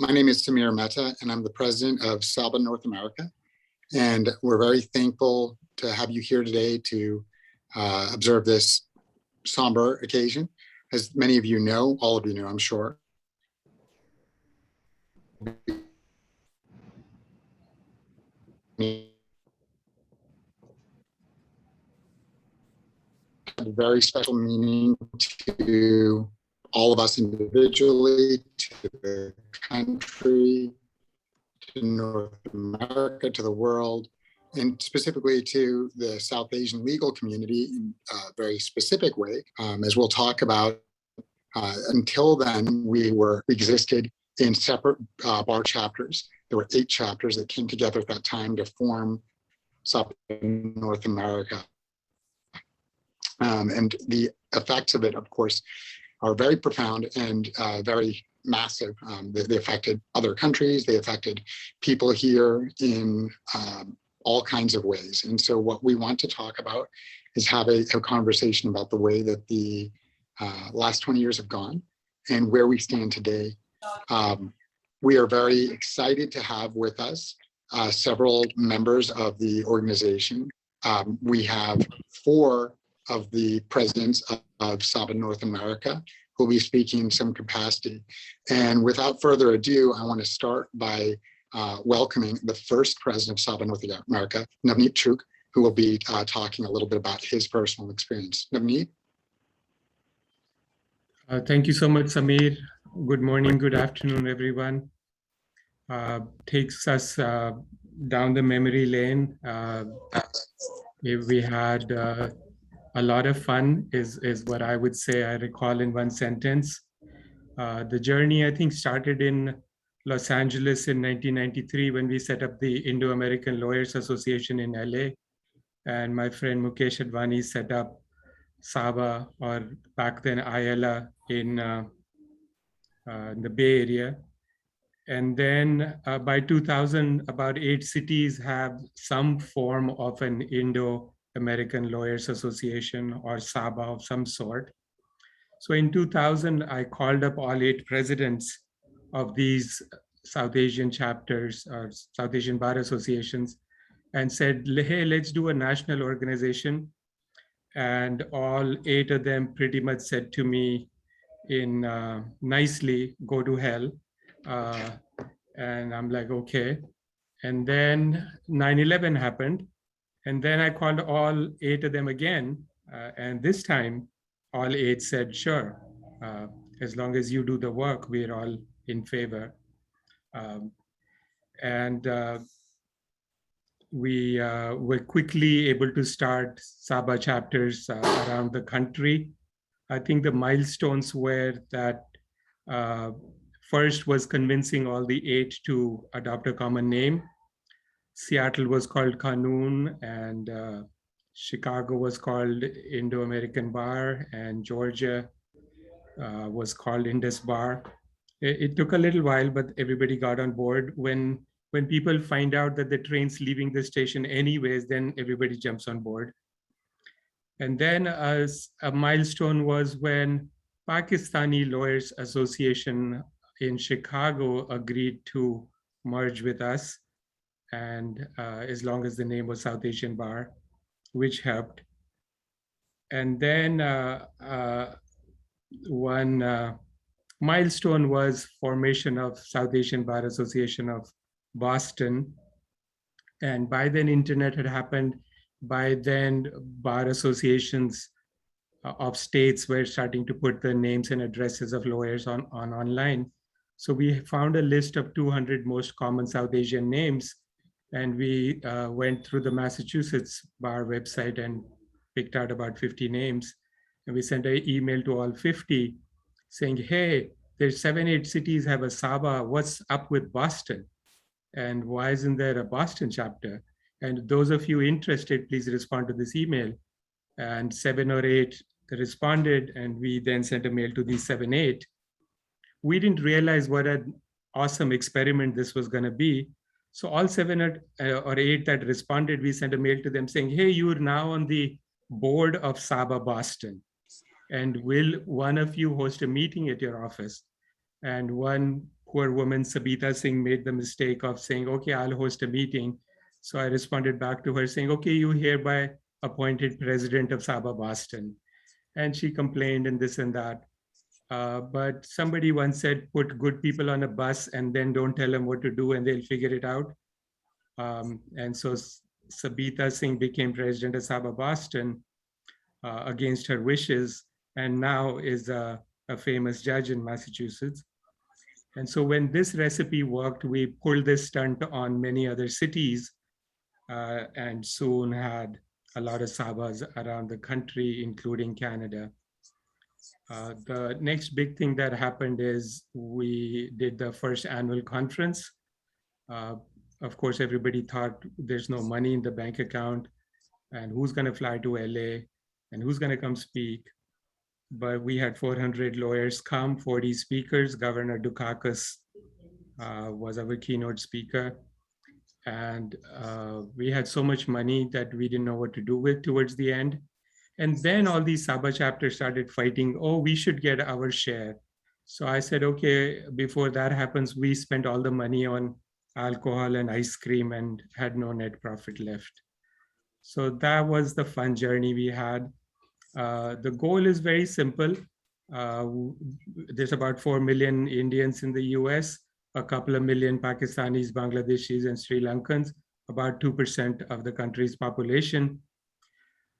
My name is Samir Mehta, and I'm the president of SABA North America. And we're very thankful to have you here today to observe this somber occasion. As many of you know, all of you know, I'm sure, a very special meaning to all of us individually, to the country, to North America, to the world, and specifically to the South Asian legal community in a very specific way. As we'll talk about, until then, we existed in separate bar chapters. There were 8 chapters that came together at that time to form SABA North America. And the effects of it, of course, are very profound and very massive. They affected other countries. They affected people here in all kinds of ways. And so what we want to talk about is have a conversation about the way that the last 20 years have gone and where we stand today. We are very excited to have with us several members of the organization. We have 4 of the presidents of SABA North America who will be speaking in some capacity. And without further ado, I want to start by welcoming the first president of SABA North America, Navneet Chugh, who will be talking a little bit about his personal experience. Navneet? Thank you so much, Samir. Good morning, good afternoon, everyone. Takes us down the memory lane. We had a lot of fun is what I would say I recall in one sentence. The journey, I think, started in Los Angeles in 1993 when we set up the Indo-American Lawyers Association in LA. And my friend Mukesh Advani set up SABA, or back then ILA, in the Bay Area. And then by 2000, about 8 cities have some form of an Indo-American Lawyers Association or SABA of some sort. So in 2000, I called up all 8 presidents of these South Asian chapters or South Asian bar associations and said, hey, let's do a national organization. And all 8 of them pretty much said to me in nicely, go to hell. And I'm like, okay. And then 9/11 happened. And then I called all 8 of them again. And this time, all 8 said, sure, as long as you do the work, we're all in favor. We were quickly able to start SABA chapters around the country. I think the milestones were that first was convincing all the 8 to adopt a common name. Seattle was called Qanun, and Chicago was called Indo-American Bar, and Georgia was called Indus Bar. It took a little while, but everybody got on board. When people find out that the train's leaving the station anyways, then everybody jumps on board. And then a milestone was when Pakistani Lawyers Association in Chicago agreed to merge with us, and as long as the name was South Asian Bar, which helped. And then one milestone was formation of South Asian Bar Association of Boston. And by then, internet had happened. By then, bar associations of states were starting to put the names and addresses of lawyers on online. So we found a list of 200 most common South Asian names. And we went through the Massachusetts bar website and picked out about 50 names. And we sent an email to all 50 saying, hey, there's 7-8 cities have a SABA. What's up with Boston? And why isn't there a Boston chapter? And those of you interested, please respond to this email. And 7 or 8 responded, and we then sent a mail to these 7-8. We didn't realize what an awesome experiment this was going to be. So all 7 or 8 that responded, we sent a mail to them saying, hey, you're now on the board of SABA Boston. And will one of you host a meeting at your office? And one poor woman, Sabita Singh, made the mistake of saying, okay, I'll host a meeting. So I responded back to her saying, okay, you hereby appointed president of SABA Boston. And she complained and this and that. But somebody once said, put good people on a bus and then don't tell them what to do and they'll figure it out. And so Sabita Singh became president of SABA Boston against her wishes, and now is a famous judge in Massachusetts. And so when this recipe worked, we pulled this stunt on many other cities and soon had a lot of Sabas around the country, including Canada. The next big thing that happened is we did the first annual conference. Of course, everybody thought there's no money in the bank account and who's going to fly to LA and who's going to come speak. But we had 400 lawyers come, 40 speakers. Governor Dukakis was our keynote speaker. And we had so much money that we didn't know what to do with towards the end. And then all these SABA chapters started fighting, oh, we should get our share. So I said, okay, before that happens, we spent all the money on alcohol and ice cream and had no net profit left. So that was the fun journey we had. The goal is very simple. There's about 4 million Indians in the US, a couple of million Pakistanis, Bangladeshis, and Sri Lankans, about 2% of the country's population.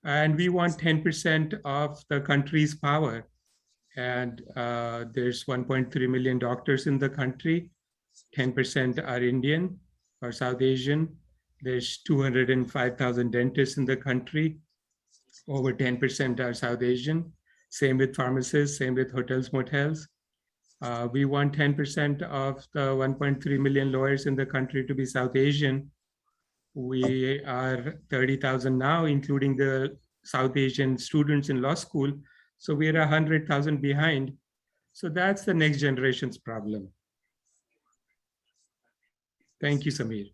And we want 10% of the country's power. And there's 1.3 million doctors in the country. 10% are Indian or South Asian. There's 205,000 dentists in the country. Over 10% are South Asian. Same with pharmacists, same with hotels, motels. We want 10% of the 1.3 million lawyers in the country to be South Asian. We are 30,000 now, including the South Asian students in law school. So we are 100,000 behind. So that's the next generation's problem. Thank you, Samir.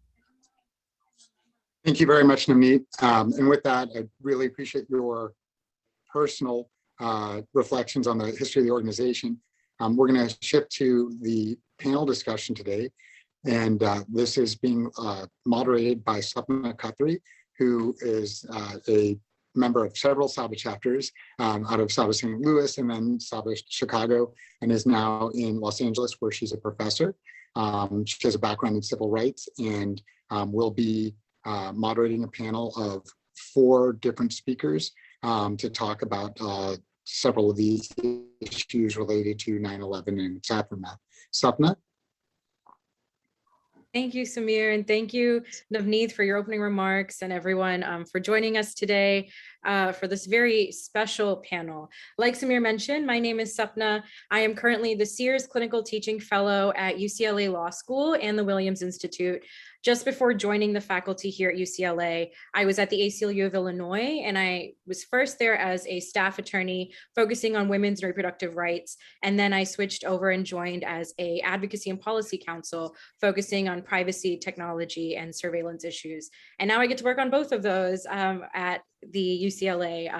Thank you very much, Namneet. And with that, I really appreciate your personal reflections on the history of the organization. We're going to shift to the panel discussion today. And this is being moderated by Sapna Khatri, who is a member of several SABA chapters out of SABA St. Louis and then SABA Chicago, and is now in Los Angeles, where she's a professor. She has a background in civil rights and will be moderating a panel of 4 different speakers to talk about several of these issues related to 9/11 and its aftermath. Sapna? Thank you, Samir, and thank you, Navneet, for your opening remarks, and everyone for joining us today for this very special panel. Like Samir mentioned, my name is Sapna. I am currently the Sears Clinical Teaching Fellow at UCLA Law School and the Williams Institute. Just before joining the faculty here at UCLA, I was at the ACLU of Illinois, and I was first there as a staff attorney focusing on women's and reproductive rights. And then I switched over and joined as a advocacy and policy counsel focusing on privacy, technology, and surveillance issues. And now I get to work on both of those at the UCLA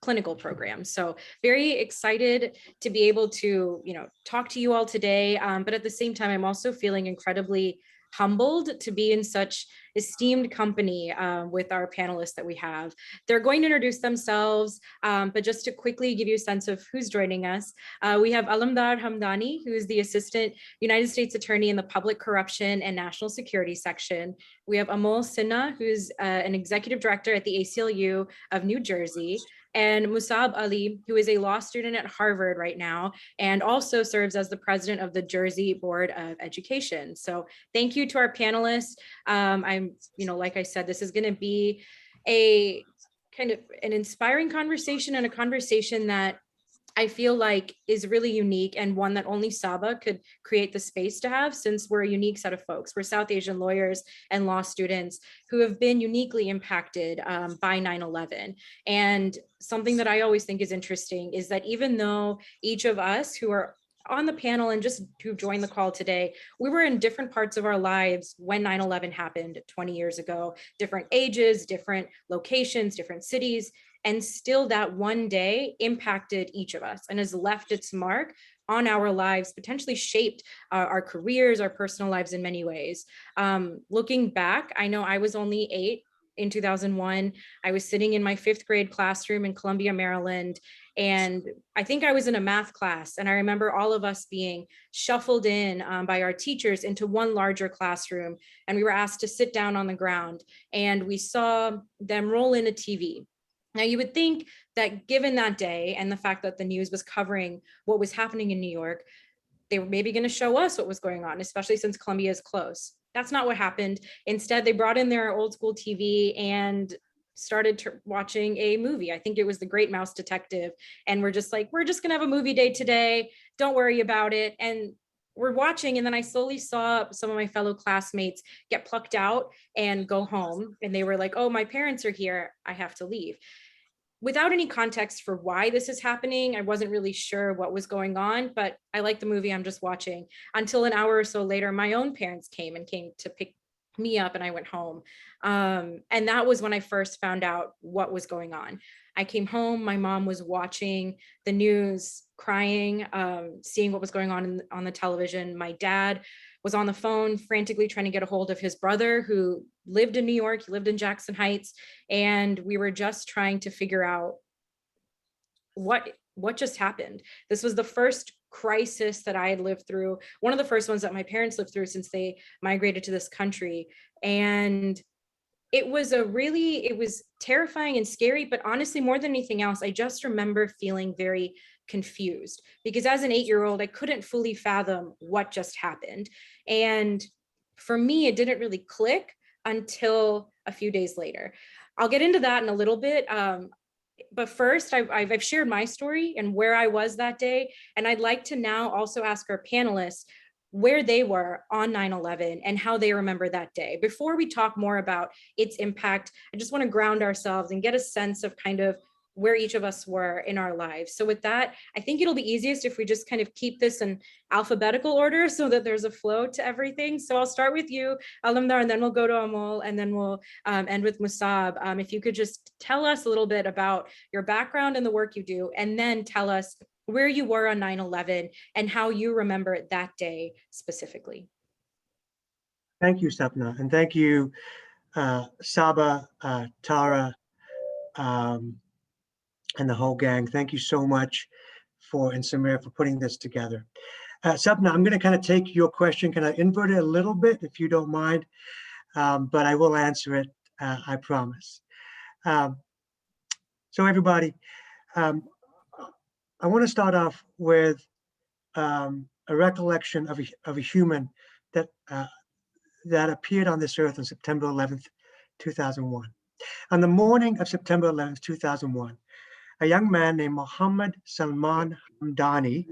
clinical program. So very excited to be able to, talk to you all today. But at the same time, I'm also feeling incredibly humbled to be in such esteemed company with our panelists that we have. They're going to introduce themselves, but just to quickly give you a sense of who's joining us, we have Alamdar Hamdani, who is the Assistant United States Attorney in the Public Corruption and National Security Section. We have Amol Sinha, who's an Executive Director at the ACLU of New Jersey, and Musab Ali, who is a law student at Harvard right now, and also serves as the president of the Jersey Board of Education. So thank you to our panelists. I'm, like I said, this is going to be a kind of an inspiring conversation, and a conversation that I feel like is really unique, and one that only SABA could create the space to have, since we're a unique set of folks. We're South Asian lawyers and law students who have been uniquely impacted by 9/11. And something that I always think is interesting is that even though each of us who are on the panel and just who joined the call today, we were in different parts of our lives when 9/11 happened 20 years ago, different ages, different locations, different cities. And still that one day impacted each of us and has left its mark on our lives, potentially shaped our careers, our personal lives in many ways. Looking back, I know I was only 8 in 2001. I was sitting in my 5th grade classroom in Columbia, Maryland, and I think I was in a math class. And I remember all of us being shuffled in by our teachers into one larger classroom. And we were asked to sit down on the ground, and we saw them roll in a TV. Now, you would think that given that day and the fact that the news was covering what was happening in New York, they were maybe going to show us what was going on, especially since Columbia is close. That's not what happened. Instead, they brought in their old school TV and started watching a movie. I think it was The Great Mouse Detective. And we're just like, we're just going to have a movie day today. Don't worry about it. And we're watching. And then I slowly saw some of my fellow classmates get plucked out and go home. And they were like, oh, my parents are here. I have to leave. Without any context for why this is happening, I wasn't really sure what was going on, but I like the movie I'm just watching. Until an hour or so later, my own parents came to pick me up, and I went home. And that was when I first found out what was going on. I came home, my mom was watching the news, crying, seeing what was going on the television. My dad was on the phone frantically trying to get a hold of his brother who lived in New York. He lived in Jackson Heights. And we were just trying to figure out what just happened. This was the first crisis that I had lived through. One of the first ones that my parents lived through since they migrated to this country. And it was terrifying and scary, but honestly, more than anything else, I just remember feeling very confused because as an 8-year-old, I couldn't fully fathom what just happened. And for me, it didn't really click until a few days later. I'll get into that in a little bit. But first, I've shared my story and where I was that day. And I'd like to now also ask our panelists where they were on 9/11 and how they remember that day. Before we talk more about its impact, I just want to ground ourselves and get a sense of kind of where each of us were in our lives. So with that, I think it'll be easiest if we just kind of keep this in alphabetical order so that there's a flow to everything. So I'll start with you, Alamdar, and then we'll go to Amol, and then we'll end with Musab. If you could just tell us a little bit about your background and the work you do, and then tell us where you were on 9/11 and how you remember that day specifically. Thank you, Sapna, and thank you, SABA, Tara, and the whole gang. Thank you so much and Samir for putting this together. Sapna, I'm going to kind of take your question, kind of invert it a little bit, if you don't mind, but I will answer it, I promise. So everybody, I want to start off with a recollection of a human that appeared on this earth on September 11th, 2001. On the morning of September 11th, 2001, a young man named Mohammed Salman Hamdani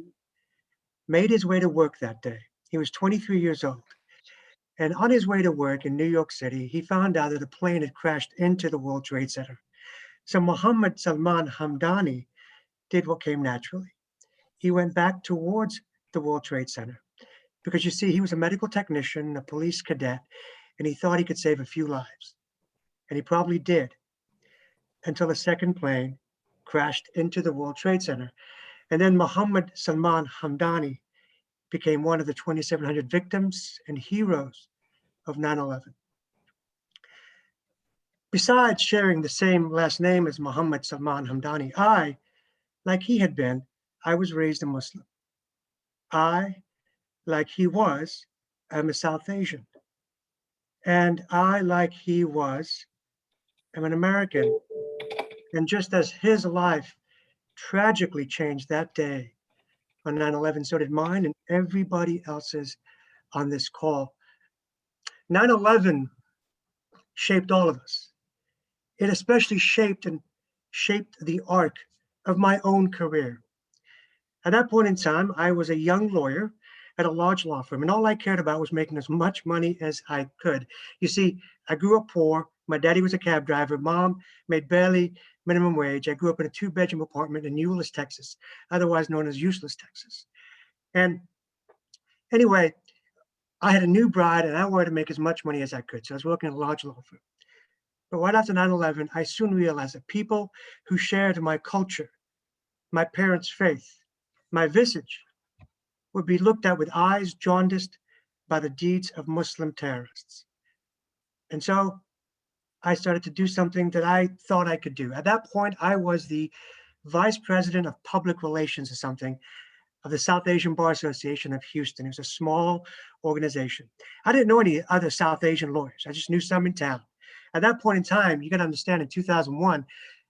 made his way to work that day. He was 23 years old. And on his way to work in New York City, he found out that a plane had crashed into the World Trade Center. So Mohammed Salman Hamdani did what came naturally. He went back towards the World Trade Center because, you see, he was a medical technician, a police cadet, and he thought he could save a few lives. And he probably did, until a second plane crashed into the World Trade Center. And then Mohammed Salman Hamdani became one of the 2,700 victims and heroes of 9/11. Besides sharing the same last name as Mohammed Salman Hamdani, I, like he had been, I was raised a Muslim. I, like he was, am a South Asian. And I, like he was, am an American. And just as his life tragically changed that day on 9/11, so did mine and everybody else's on this call. 9/11 shaped all of us. It especially shaped the arc of my own career. At that point in time, I was a young lawyer at a large law firm, and all I cared about was making as much money as I could. You see, I grew up poor. My daddy was a cab driver. Mom made barely minimum wage. I grew up in a 2-bedroom apartment in Euless, Texas, otherwise known as Useless, Texas. And anyway, I had a new bride, and I wanted to make as much money as I could. So I was working at a large law firm. But right after 9/11, I soon realized that people who shared my culture, my parents' faith, my visage, would be looked at with eyes jaundiced by the deeds of Muslim terrorists. And so I started to do something that I thought I could do. At that point, I was the vice president of public relations or something of the South Asian Bar Association of Houston. It was a small organization. I didn't know any other South Asian lawyers. I just knew some in town. At that point in time, you got to understand, in 2001,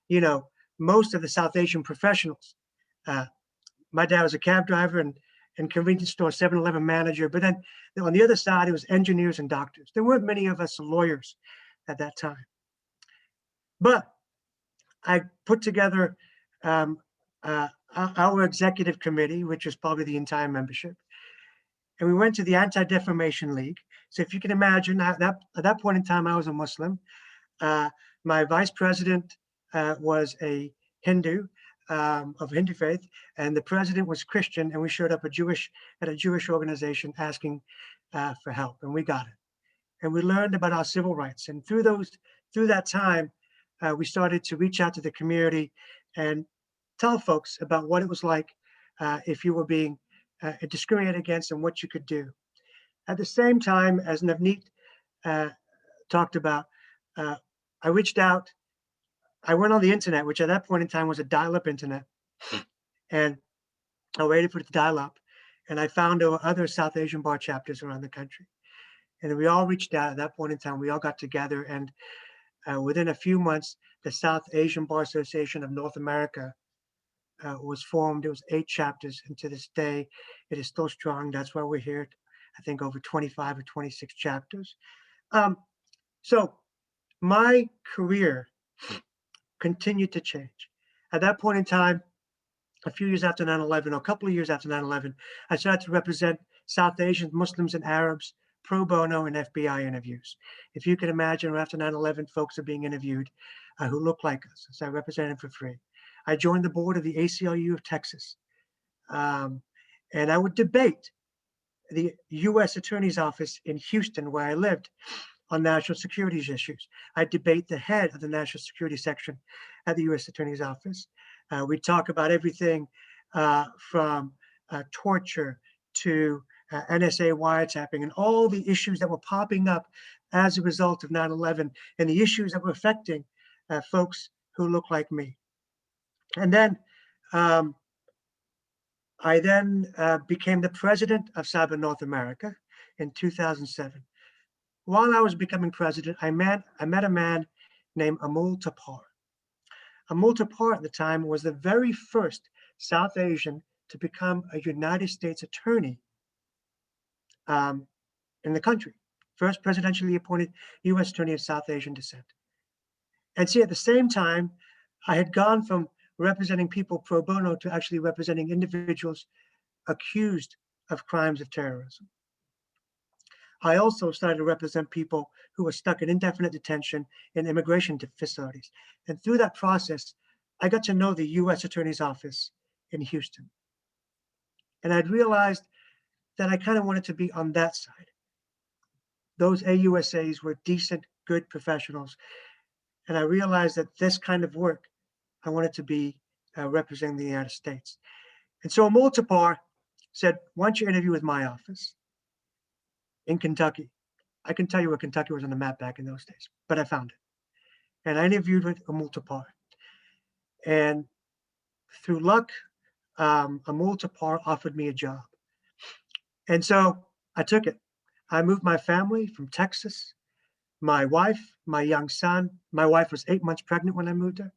you know, most of the South Asian professionals, my dad was a cab driver and convenience store 7-Eleven manager, but then on the other side, it was engineers and doctors. There weren't many of us lawyers at that time. But I put together our executive committee, which was probably the entire membership. And we went to the Anti-Defamation League. So if you can imagine, at that point in time, I was a Muslim. My vice president was a Hindu, of Hindu faith, and the president was Christian, and we showed up at a Jewish organization asking for help, and we got it. And we learned about our civil rights. And through that time, we started to reach out to the community and tell folks about what it was like if you were being discriminated against and what you could do. At the same time, as Navneet talked about, I reached out. I went on the internet, which at that point in time was a dial-up internet, and I waited for it to dial up, and I found other South Asian bar chapters around the country. And we all reached out at that point in time. We all got together, and within a few months, the South Asian Bar Association of North America was formed. It was 8 chapters, and to this day, it is still strong. That's why we're here. I think over 25 or 26 chapters. So my career continued to change. At that point in time, a few years after 9/11, or a couple of years after 9/11, I started to represent South Asians, Muslims, and Arabs pro bono in FBI interviews. If you can imagine, after 9/11, folks are being interviewed who look like us. So I represented them for free. I joined the board of the ACLU of Texas. And I would debate the U.S. Attorney's Office in Houston, where I lived, on national security issues. I debate the head of the national security section at the U.S. Attorney's Office. We talk about everything from torture to NSA wiretapping and all the issues that were popping up as a result of 9/11 and the issues that were affecting folks who look like me. And then I became the president of SABA North America in 2007. While I was becoming president, I met a man named Amul Tapar. Amul Tapar at the time was the very first South Asian to become a United States attorney in the country. First presidentially appointed U.S. attorney of South Asian descent. And see, at the same time, I had gone from representing people pro bono to actually representing individuals accused of crimes of terrorism. I also started to represent people who were stuck in indefinite detention in immigration facilities. And through that process, I got to know the U.S. Attorney's Office in Houston. And I'd realized that I kind of wanted to be on that side. Those AUSAs were decent, good professionals. And I realized that this kind of work, I wanted to be representing the United States. And so Amul Tapar said, why don't you interview with my office in Kentucky? I can tell you where Kentucky was on the map back in those days, but I found it. And I interviewed with Amul Tapar. And through luck, Amul Tapar offered me a job. And so I took it. I moved my family from Texas, my wife, my young son. My wife was 8 months pregnant when I moved her,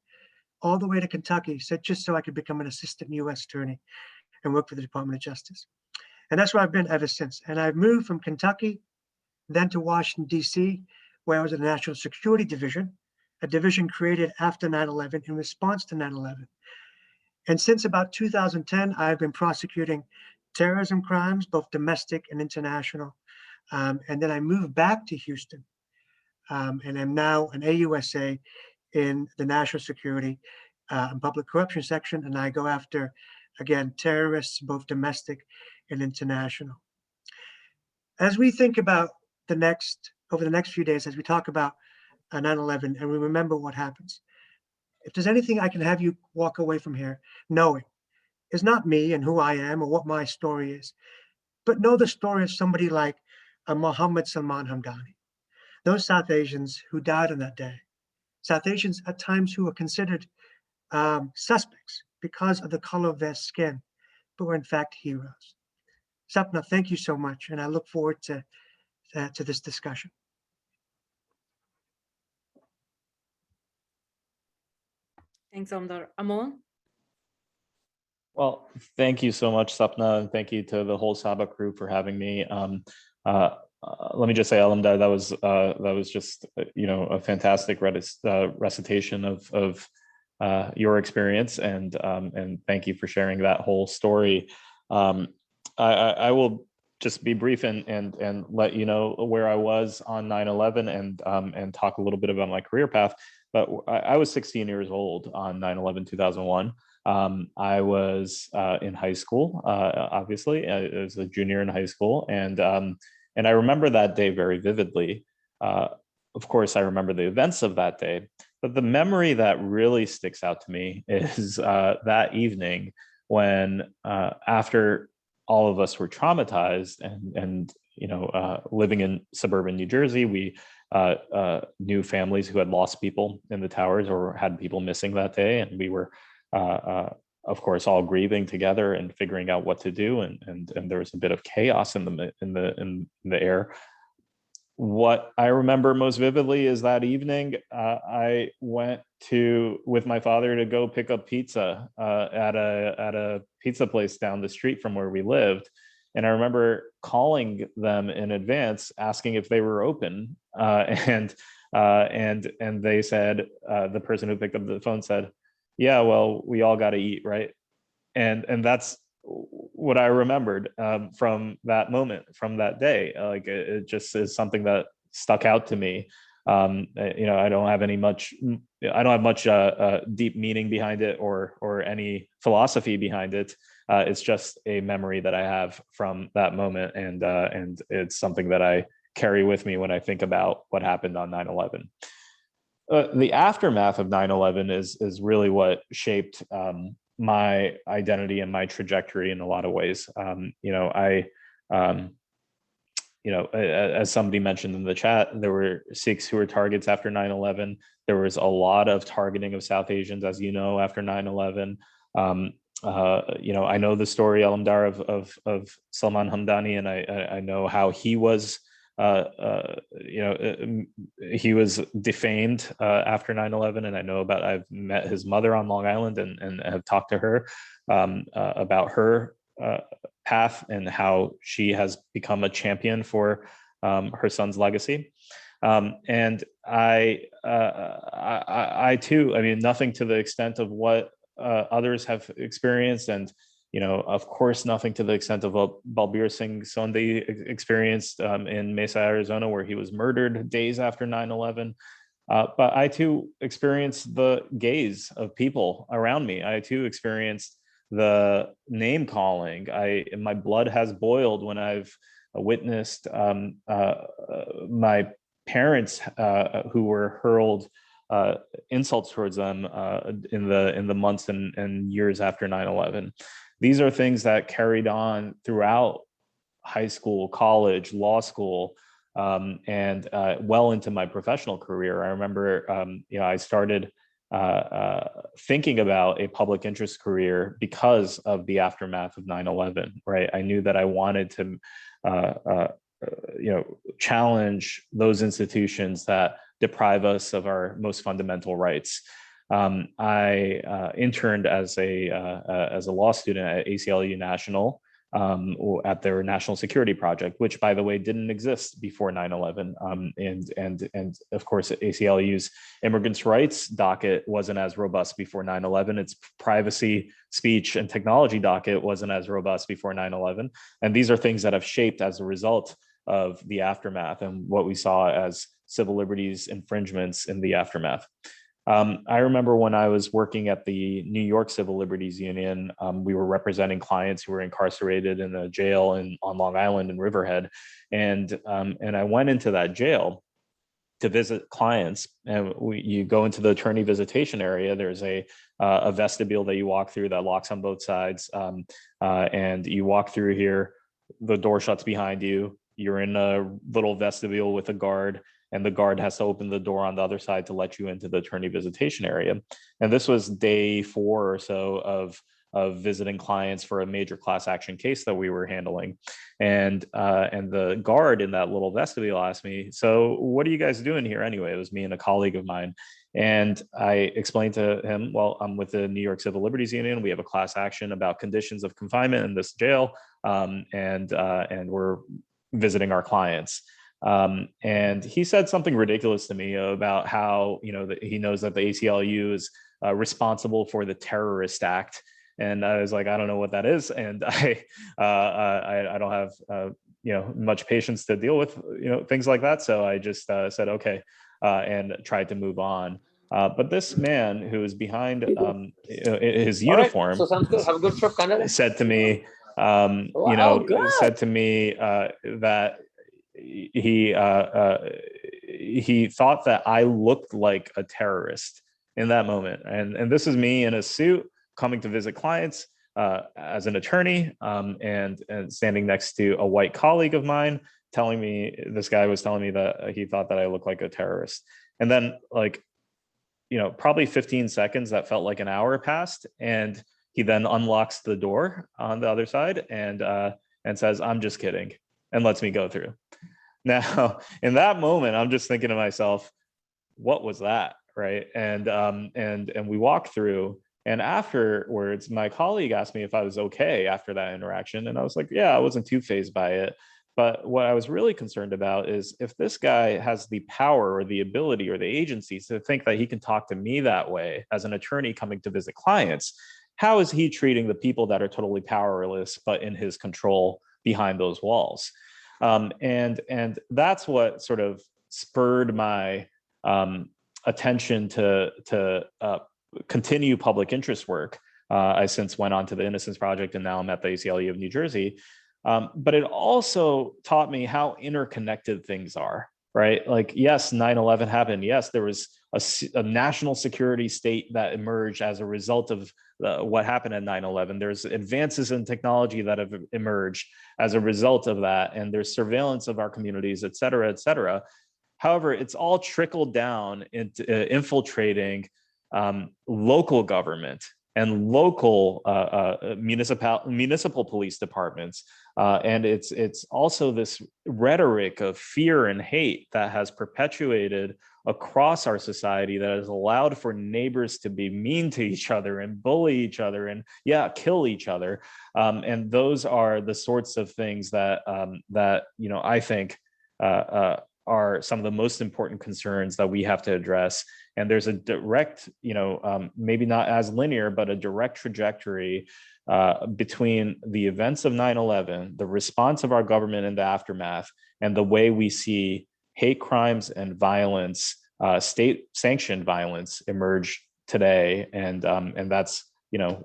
all the way to Kentucky, just so I could become an assistant U.S. attorney and work for the Department of Justice. And that's where I've been ever since. And I've moved from Kentucky, then to Washington, D.C., where I was in the National Security Division, a division created after 9/11 in response to 9/11. And since about 2010, I've been prosecuting terrorism crimes, both domestic and international. And then I moved back to Houston, and I'm now an AUSA in the National Security and Public Corruption section, and I go after, again, terrorists, both domestic and international. As we think about over the next few days, as we talk about 9/11 and we remember what happens, if there's anything I can have you walk away from here knowing, is not me and who I am or what my story is, but know the story of somebody like Mohammed Salman Hamdani, those South Asians who died on that day. South Asians at times who were considered suspects because of the color of their skin, but were in fact heroes. Sapna, thank you so much, and I look forward to this discussion. Thanks, Amdar. Amol? Well, thank you so much, Sapna, and thank you to the whole SABA crew for having me. Let me just say, Alamdar, that was just a fantastic recitation of your experience, and thank you for sharing that whole story. I will just be brief and let you know where I was on 9/11 and talk a little bit about my career path. But I was 16 years old on 9/11/2001. I was in high school, obviously. I was a junior in high school, and I remember that day very vividly. Of course, I remember the events of that day, but the memory that really sticks out to me is that evening when, after all of us were traumatized and living in suburban New Jersey, we knew families who had lost people in the towers or had people missing that day, and we were of course all grieving together and figuring out what to do, and there was a bit of chaos in the air. What I remember most vividly is that evening I went with my father to go pick up pizza at a pizza place down the street from where we lived. And I remember calling them in advance, asking if they were open, and they said, the person who picked up the phone said, "Yeah, well, we all got to eat, right?" And that's what I remembered from that moment, from that day. Like it just is something that stuck out to me. I don't have much deep meaning behind it or any philosophy behind it. It's just a memory that I have from that moment, and it's something that I carry with me when I think about what happened on 9/11. The aftermath of 9/11 is really what shaped my identity and my trajectory in a lot of ways. As somebody mentioned in the chat, there were Sikhs who were targets after 9/11. There was a lot of targeting of South Asians, as you know, after 9/11. I know the story, Alamdar, of Salman Hamdani, and I know how he was he was defamed after 9/11, and I've met his mother on Long Island and have talked to her about her path and how she has become a champion for her son's legacy. And I too, I mean, nothing to the extent of what others have experienced, and of course, nothing to the extent of what Balbir Singh Sondhi experienced in Mesa, Arizona, where he was murdered days after 9/11. But I too experienced the gaze of people around me. I too experienced the name calling. My blood has boiled when I've witnessed my parents who were hurled insults towards them in the months and years after 9/11. These are things that carried on throughout high school, college, law school, and well into my professional career. I remember, I started thinking about a public interest career because of the aftermath of 9/11, right? I knew that I wanted to, challenge those institutions that deprive us of our most fundamental rights. I interned as a law student at ACLU National at their national security project, which, by the way, didn't exist before 9/11. And of course, ACLU's immigrants' rights docket wasn't as robust before 9/11. Its privacy, speech, and technology docket wasn't as robust before 9/11. And these are things that have shaped as a result of the aftermath and what we saw as civil liberties infringements in the aftermath. I remember when I was working at the New York Civil Liberties Union, we were representing clients who were incarcerated in a jail on Long Island in Riverhead. And I went into that jail to visit clients, and you go into the attorney visitation area. There's a vestibule that you walk through that locks on both sides, and you walk through here. The door shuts behind you. You're in a little vestibule with a guard, and the guard has to open the door on the other side to let you into the attorney visitation area. And this was day 4 or so of visiting clients for a major class action case that we were handling. And the guard in that little vestibule asked me, "So what are you guys doing here anyway?" It was me and a colleague of mine. And I explained to him, "Well, I'm with the New York Civil Liberties Union. We have a class action about conditions of confinement in this jail. And we're visiting our clients." And he said something ridiculous to me about how, that he knows that the ACLU is responsible for the terrorist act. And I was like, I don't know what that is. And I don't have, much patience to deal with, things like that. So I just said, okay, and tried to move on. But this man who is behind his uniform so sounds good. Have a good trip, Canada. said to me, said to me that he thought that I looked like a terrorist in that moment. And this is me in a suit coming to visit clients as an attorney, and standing next to a white colleague of mine this guy was telling me that he thought that I looked like a terrorist. And then probably 15 seconds, that felt like an hour passed. And he then unlocks the door on the other side and says, "I'm just kidding," and lets me go through. Now, in that moment, I'm just thinking to myself, what was that? Right. And we walked through, and afterwards, my colleague asked me if I was okay after that interaction. And I was like, yeah, I wasn't too fazed by it. But what I was really concerned about is if this guy has the power or the ability or the agency to think that he can talk to me that way as an attorney coming to visit clients, how is he treating the people that are totally powerless but in his control behind those walls? And that's what sort of spurred my attention to continue public interest work. I since went on to the Innocence Project, and now I'm at the ACLU of New Jersey. But it also taught me how interconnected things are, right? Like, yes, 9/11 happened. Yes, there was a national security state that emerged as a result of what happened at 9/11. There's advances in technology that have emerged as a result of that. And there's surveillance of our communities, et cetera, et cetera. However, it's all trickled down into infiltrating local government and local municipal police departments. And it's also this rhetoric of fear and hate that has perpetuated across our society, that has allowed for neighbors to be mean to each other and bully each other and kill each other. And those are the sorts of things that I think are some of the most important concerns that we have to address. And there's a direct, maybe not as linear, but a direct trajectory between the events of 9/11, the response of our government in the aftermath, and the way we see hate crimes and violence, state-sanctioned violence, emerge today. And that's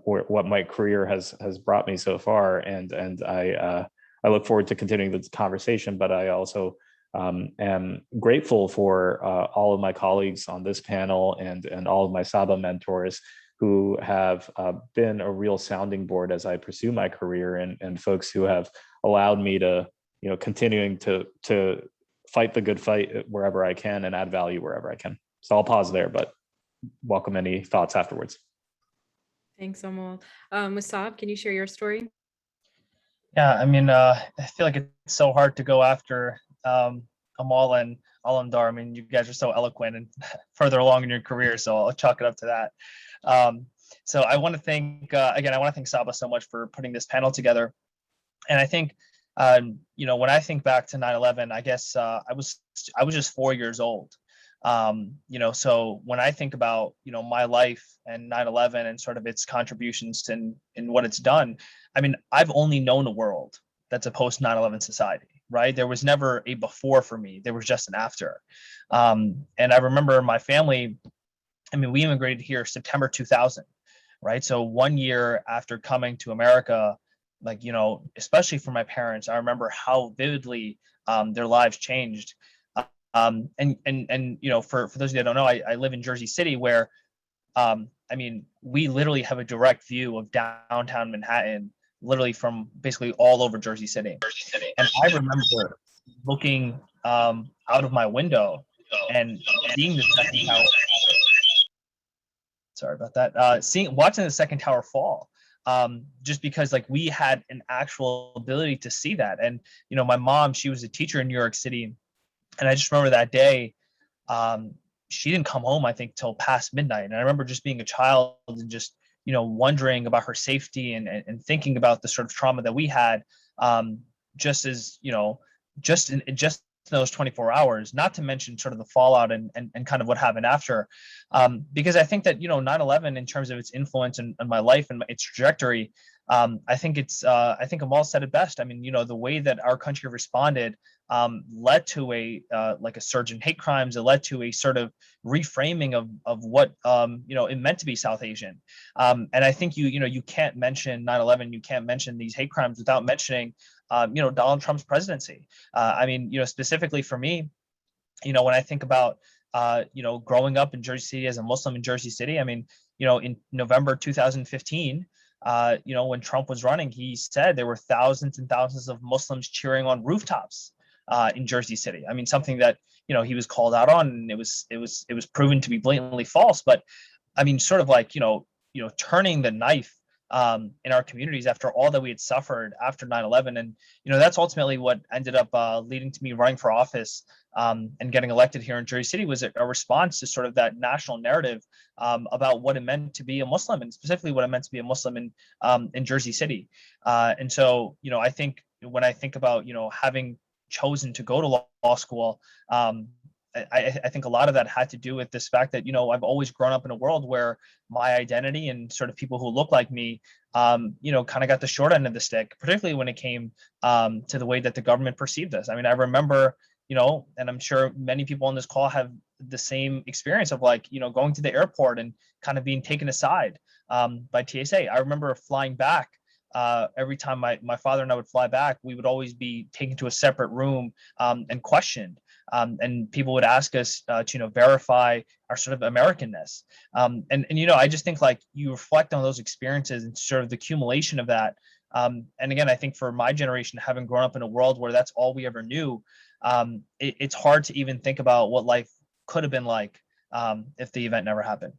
what my career has brought me so far. And I look forward to continuing this conversation. But I also am grateful for all of my colleagues on this panel and all of my SABA mentors who have been a real sounding board as I pursue my career, and folks who have allowed me to, continuing to fight the good fight wherever I can and add value wherever I can. So I'll pause there, but welcome any thoughts afterwards. Thanks, Amol. Musab, can you share your story? Yeah, I mean, I feel like it's so hard to go after Amol and Alamdar. I mean, you guys are so eloquent and further along in your career, so I'll chalk it up to that. So I want to thank, again, I want to thank SABA so much for putting this panel together. And I think, when I think back to 9/11, I guess I was just 4 years old. So when I think about, my life and 9/11 and sort of its contributions and what it's done, I mean, I've only known a world that's a post 9/11 society, right? There was never a before for me. There was just an after. And I remember my family, I mean, we immigrated here September 2000, right? So 1 year after coming to America, like, especially for my parents, I remember how vividly their lives changed. And you know, for those of you that don't know, I live in Jersey City, where I mean, we literally have a direct view of downtown Manhattan, literally from basically all over Jersey City. And I remember looking out of my window and seeing the second tower. Sorry about that. Watching the second tower fall, just because like we had an actual ability to see that. And you know, my mom, she was a teacher in New York City, and I just remember that day. She didn't come home, I think, till past midnight. And I remember just being a child and just, you know, wondering about her safety and thinking about the sort of trauma that we had, just as, you know, just in those 24 hours, not to mention sort of the fallout and kind of what happened after. Because I think that, you know, 9/11 in terms of its influence on my life and its trajectory, I think Amal said it best. I mean, you know, the way that our country responded led to a like a surge in hate crimes. It led to a sort of reframing of what you know, it meant to be South Asian. And I think you know, you can't mention 9/11, you can't mention these hate crimes without mentioning you know, Donald Trump's presidency. I mean, you know, specifically for me, you know, when I think about you know, growing up in Jersey City as a Muslim in Jersey City, I mean, you know, in November 2015. You know, when Trump was running, he said there were thousands and thousands of Muslims cheering on rooftops in Jersey City. I mean, something that, you know, he was called out on, and it was proven to be blatantly false. But I mean, sort of like, you know, turning the knife in our communities after all that we had suffered after 9/11. And, you know, that's ultimately what ended up leading to me running for office and getting elected here in Jersey City, was a response to sort of that national narrative about what it meant to be a Muslim, and specifically what it meant to be a Muslim in Jersey City. And so, you know, I think when I think about, you know, having chosen to go to law school, I think a lot of that had to do with this fact that, you know, I've always grown up in a world where my identity and sort of people who look like me, you know, kind of got the short end of the stick, particularly when it came to the way that the government perceived this. I mean, I remember, you know, and I'm sure many people on this call have the same experience of, like, you know, going to the airport and kind of being taken aside by TSA. I remember flying back. Every time my father and I would fly back, we would always be taken to a separate room and questioned. And people would ask us to, you know, verify our sort of Americanness. And you know, I just think, like, you reflect on those experiences and sort of the accumulation of that. And again, I think for my generation, having grown up in a world where that's all we ever knew, it's hard to even think about what life could have been like if the event never happened.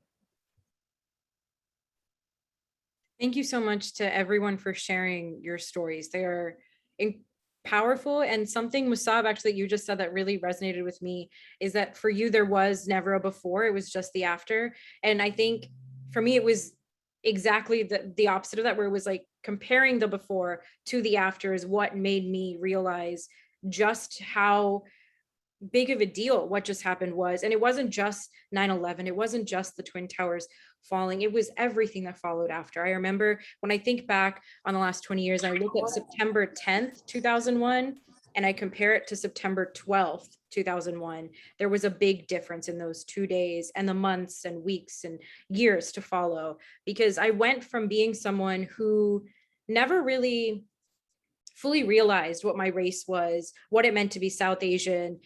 Thank you so much to everyone for sharing your stories. They are powerful. And something, Musab, actually, you just said that really resonated with me, is that for you, there was never a before, it was just the after. And I think for me, it was exactly the opposite of that, where it was like comparing the before to the after is what made me realize just how big of a deal what just happened was. And it wasn't just 9/11, it wasn't just the Twin Towers falling, it was everything that followed after. I remember when I think back on the last 20 years, I look at September 10th, 2001, and I compare it to September 12th, 2001. There was a big difference in those 2 days and the months and weeks and years to follow, because I went from being someone who never really fully realized what my race was, what it meant to be South Asian.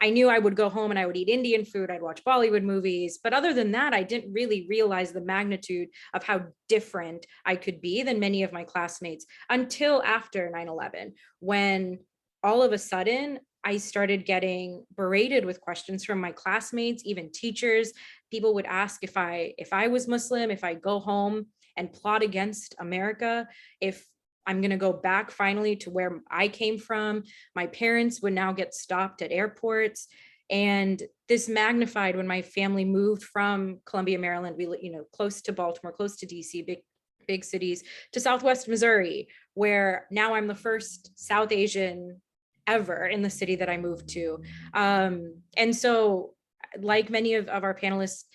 I knew I would go home and I would eat Indian food, I'd watch Bollywood movies. But other than that, I didn't really realize the magnitude of how different I could be than many of my classmates until after 9/11, when all of a sudden I started getting berated with questions from my classmates, even teachers. People would ask if I was Muslim, if I go home and plot against America, if I'm going to go back finally to where I came from. My parents would now get stopped at airports. And this magnified when my family moved from Columbia, Maryland, we, you know, close to Baltimore, close to DC, big cities, to Southwest Missouri, where now I'm the first South Asian ever in the city that I moved to. And so, like many of our panelists,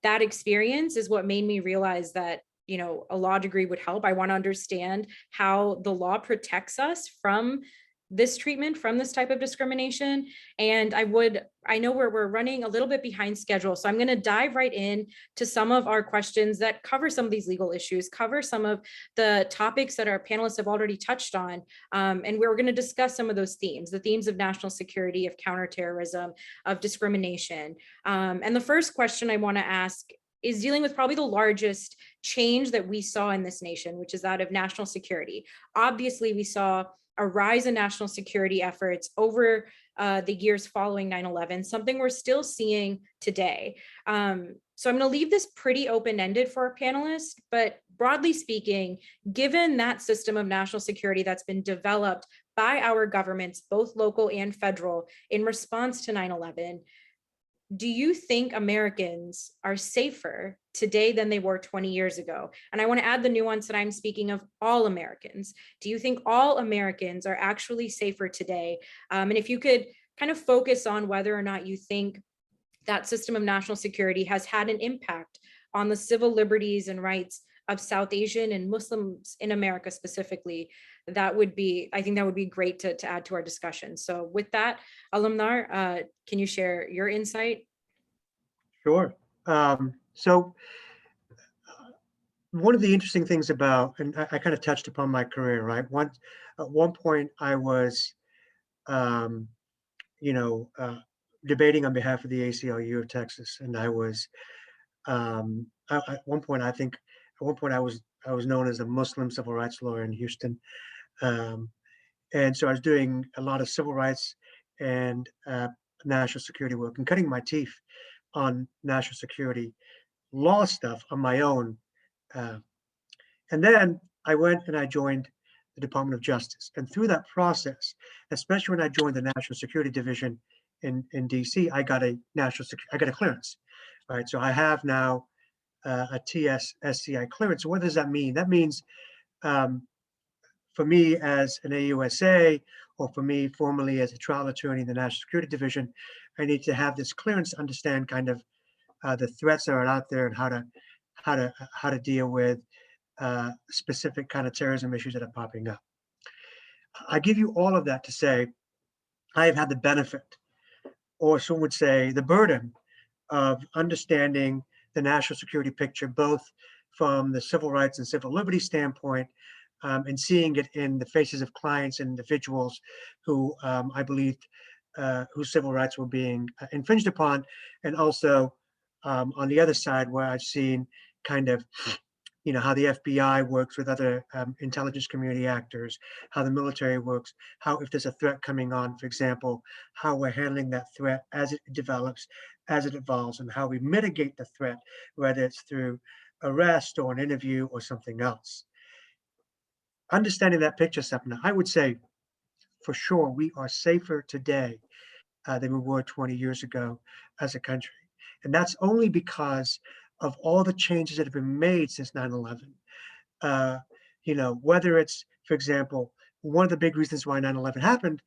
that experience is what made me realize that, you know, a law degree would help. I want to understand how the law protects us from this treatment from this type of discrimination. And I know we're running a little bit behind schedule, so I'm going to dive right in to some of our questions that cover some of these legal issues, cover some of the topics that our panelists have already touched on. And we're going to discuss some of those themes, the themes of national security, of counterterrorism, of discrimination. And the first question I want to ask is dealing with probably the largest change that we saw in this nation, which is that of national security. Obviously, we saw a rise in national security efforts over the years following 9/11, something we're still seeing today. So I'm going to leave this pretty open-ended for our panelists, but broadly speaking, given that system of national security that's been developed by our governments, both local and federal, in response to 9/11, do you think Americans are safer today than they were 20 years ago? And I want to add the nuance that I'm speaking of all Americans. Do you think all Americans are actually safer today? And if you could kind of focus on whether or not you think that system of national security has had an impact on the civil liberties and rights of South Asian and Muslims in America specifically, I think that would be great to add to our discussion. So with that, Alamnar, can you share your insight? Sure. So one of the interesting things about, and I kind of touched upon my career, right? At one point I was, debating on behalf of the ACLU of Texas, and I was, at one point I was known as a Muslim civil rights lawyer in Houston, and so I was doing a lot of civil rights and national security work and cutting my teeth on national security law stuff on my own. And then I went and I joined the Department of Justice. And through that process, especially when I joined the National Security Division in DC, I got a clearance. All right, so I have now a TS-SCI clearance. So what does that mean? That means for me as an AUSA, or for me formerly as a trial attorney in the National Security Division, I need to have this clearance to understand kind of the threats that are out there and how to deal with specific kind of terrorism issues that are popping up. I give you all of that to say I have had the benefit, or some would say the burden, of understanding the national security picture, both from the civil rights and civil liberties standpoint, and seeing it in the faces of clients and individuals who I believed whose civil rights were being infringed upon, and also on the other side where I've seen kind of, how the FBI works with other intelligence community actors, how the military works, how if there's a threat coming on, for example, how we're handling that threat as it develops, as it evolves, and how we mitigate the threat, whether it's through arrest or an interview or something else. Understanding that picture, Sapna, I would say for sure we are safer today than we were 20 years ago as a country. And that's only because of all the changes that have been made since 9/11. Whether it's, for example, one of the big reasons why 9/11 happened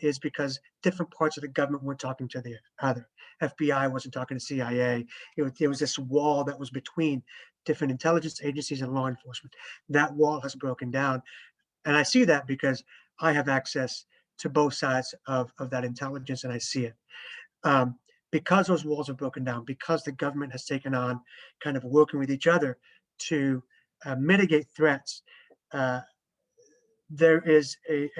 is because different parts of the government weren't talking to the other. FBI wasn't talking to CIA. There was this wall that was between different intelligence agencies and law enforcement. That wall has broken down. And I see that because I have access to both sides of that intelligence, and I see it. Because those walls have broken down, because the government has taken on kind of working with each other to mitigate threats, there is a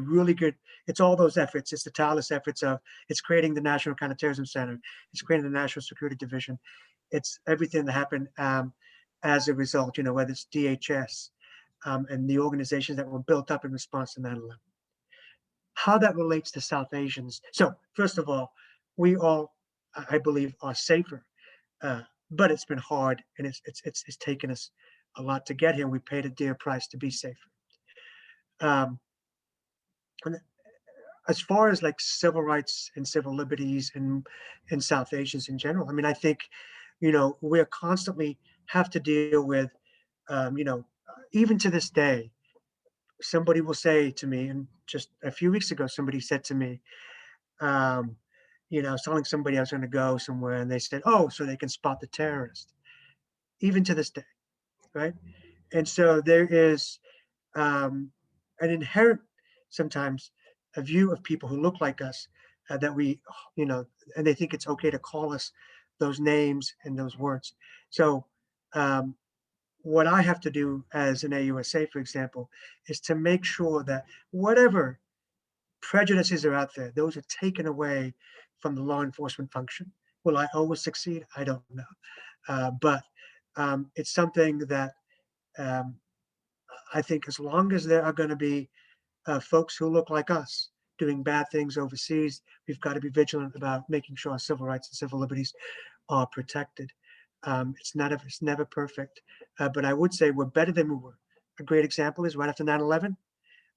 really good, it's all those efforts. It's the tireless efforts of, it's creating the National Counterterrorism Center. It's creating the National Security Division. It's everything that happened as a result, whether it's DHS and the organizations that were built up in response to 9/11. How that relates to South Asians. So first of all, we all, I believe, are safer, but it's been hard, and it's taken us a lot to get here. We paid a dear price to be safer. And as far as like civil rights and civil liberties and South Asians in general, I mean, I think, we're constantly have to deal with, even to this day, somebody will say to me, and just a few weeks ago, somebody said to me, I was telling somebody I was going to go somewhere, and they said, "Oh, so they can spot the terrorist." Even to this day, right? And so there is an inherent sometimes a view of people who look like us that we, and they think it's okay to call us those names and those words. So what I have to do as an AUSA, for example, is to make sure that whatever prejudices are out there, those are taken away from the law enforcement function. Will I always succeed? I don't know. But it's something that I think as long as there are going to be folks who look like us doing bad things overseas, we've got to be vigilant about making sure our civil rights and civil liberties are protected. It's never perfect, but I would say we're better than we were. A great example is right after 9/11,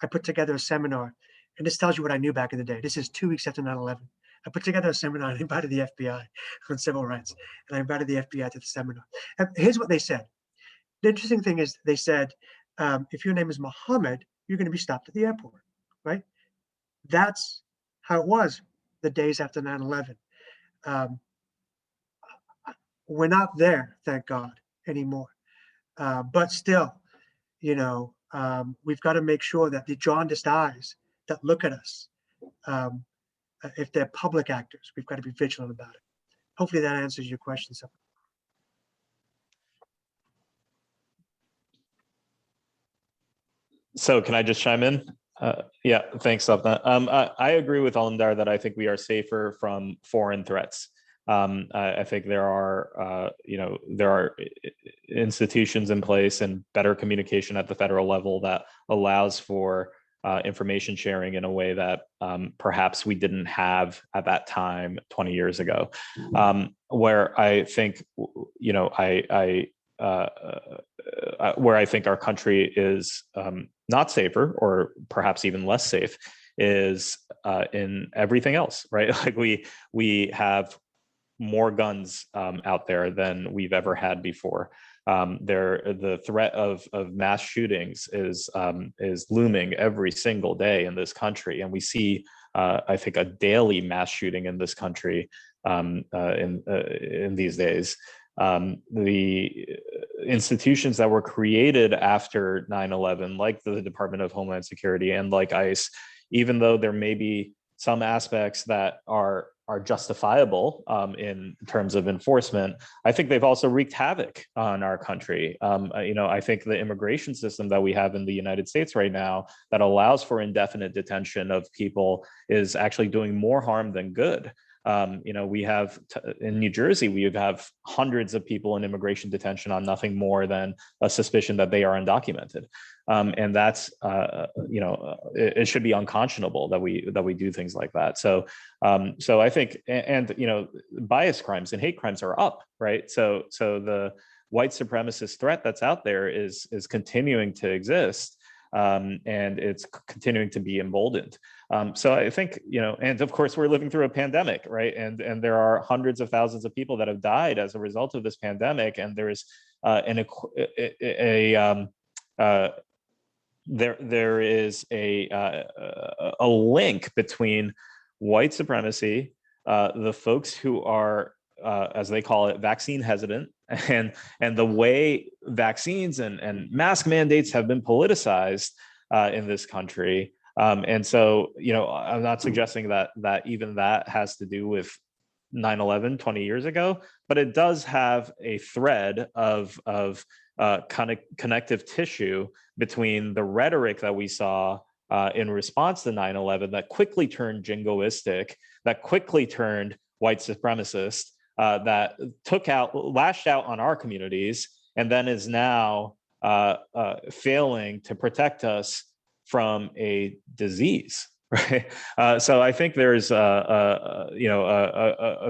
I put together a seminar, and this tells you what I knew back in the day. This is 2 weeks after 9/11. I put together a seminar and invited the FBI on civil rights, and I invited the FBI to the seminar. And here's what they said. The interesting thing is they said, if your name is Mohammed, you're going to be stopped at the airport, right? That's how it was the days after 9/11. We're not there, thank God, anymore. But still, we've got to make sure that the jaundiced eyes that look at us, if they're public actors, we've got to be vigilant about it. Hopefully that answers your question. So can I just chime in? Yeah, thanks, Sapna. I agree with Alamdar that I think we are safer from foreign threats. I think there are institutions in place and better communication at the federal level that allows for information sharing in a way that perhaps we didn't have at that time 20 years ago. Where I think, where I think our country is not safer, or perhaps even less safe, is in everything else, right? Like we have more guns out there than we've ever had before. The threat of mass shootings is looming every single day in this country, and we see, I think, a daily mass shooting in this country in these days. The institutions that were created after 9/11, like the Department of Homeland Security and like ICE, even though there may be some aspects that are justifiable in terms of enforcement, I think they've also wreaked havoc on our country. I think the immigration system that we have in the United States right now that allows for indefinite detention of people is actually doing more harm than good. We have in New Jersey, we have hundreds of people in immigration detention on nothing more than a suspicion that they are undocumented. And that's, it should be unconscionable that we do things like that. So I think, and bias crimes and hate crimes are up, right? So the white supremacist threat that's out there is continuing to exist. And it's continuing to be emboldened. So I think, and of course we're living through a pandemic, right? And there are hundreds of thousands of people that have died as a result of this pandemic. And there is there is a link between white supremacy, the folks who are, as they call it, vaccine hesitant, and the way vaccines and mask mandates have been politicized in this country. And so, I'm not suggesting that even that has to do with 9/11 20 years ago, but it does have a thread of kind of connective tissue between the rhetoric that we saw in response to 9/11 that quickly turned jingoistic, that quickly turned white supremacist, that lashed out on our communities, and then is now failing to protect us from a disease, right? So I think there's a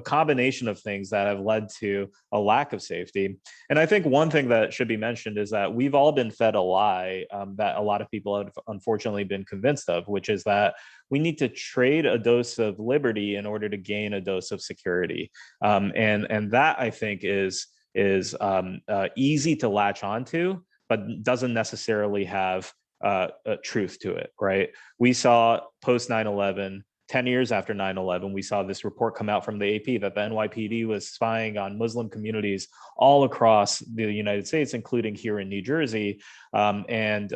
combination of things that have led to a lack of safety. And I think one thing that should be mentioned is that we've all been fed a lie that a lot of people have unfortunately been convinced of, which is that we need to trade a dose of liberty in order to gain a dose of security. And that, I think, is easy to latch onto, but doesn't necessarily have truth to it, right? We saw post 9/11 10 years after 9/11, we saw this report come out from the AP that the NYPD was spying on Muslim communities all across the United States, including here in New Jersey. And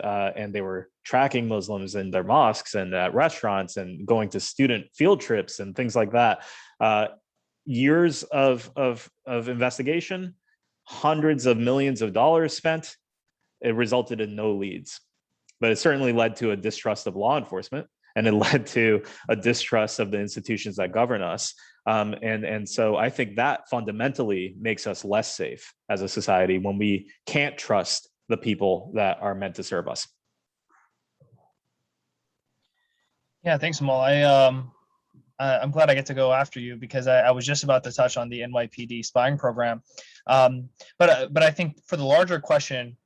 they were tracking Muslims in their mosques and at restaurants and going to student field trips and things like that. Years of investigation, hundreds of millions of dollars spent. It resulted in no leads, but it certainly led to a distrust of law enforcement, and it led to a distrust of the institutions that govern us. And so I think that fundamentally makes us less safe as a society when we can't trust the people that are meant to serve us. Yeah, thanks, Amal. I'm glad I get to go after you, because I was just about to touch on the NYPD spying program. But I think for the larger question,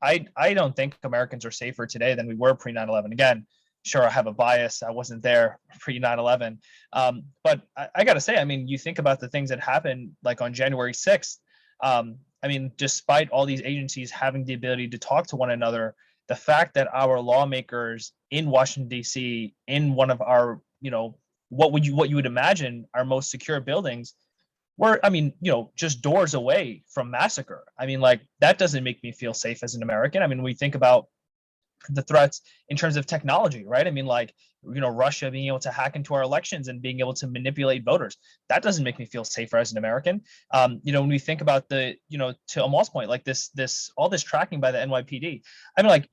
I don't think Americans are safer today than we were pre 9/11. Again, sure, I have a bias. I wasn't there pre 9/11. But I got to say, I mean, you think about the things that happened like on January 6th. I mean, despite all these agencies having the ability to talk to one another, the fact that our lawmakers in Washington, D.C., in one of our, what you would imagine our most secure buildings, were, I mean, just doors away from massacre. I mean, like, that doesn't make me feel safe as an American. I mean, we think about the threats in terms of technology, right? I mean, like, Russia being able to hack into our elections and being able to manipulate voters. That doesn't make me feel safer as an American. When we think about the, to Amal's point, like all this tracking by the NYPD. I mean, like,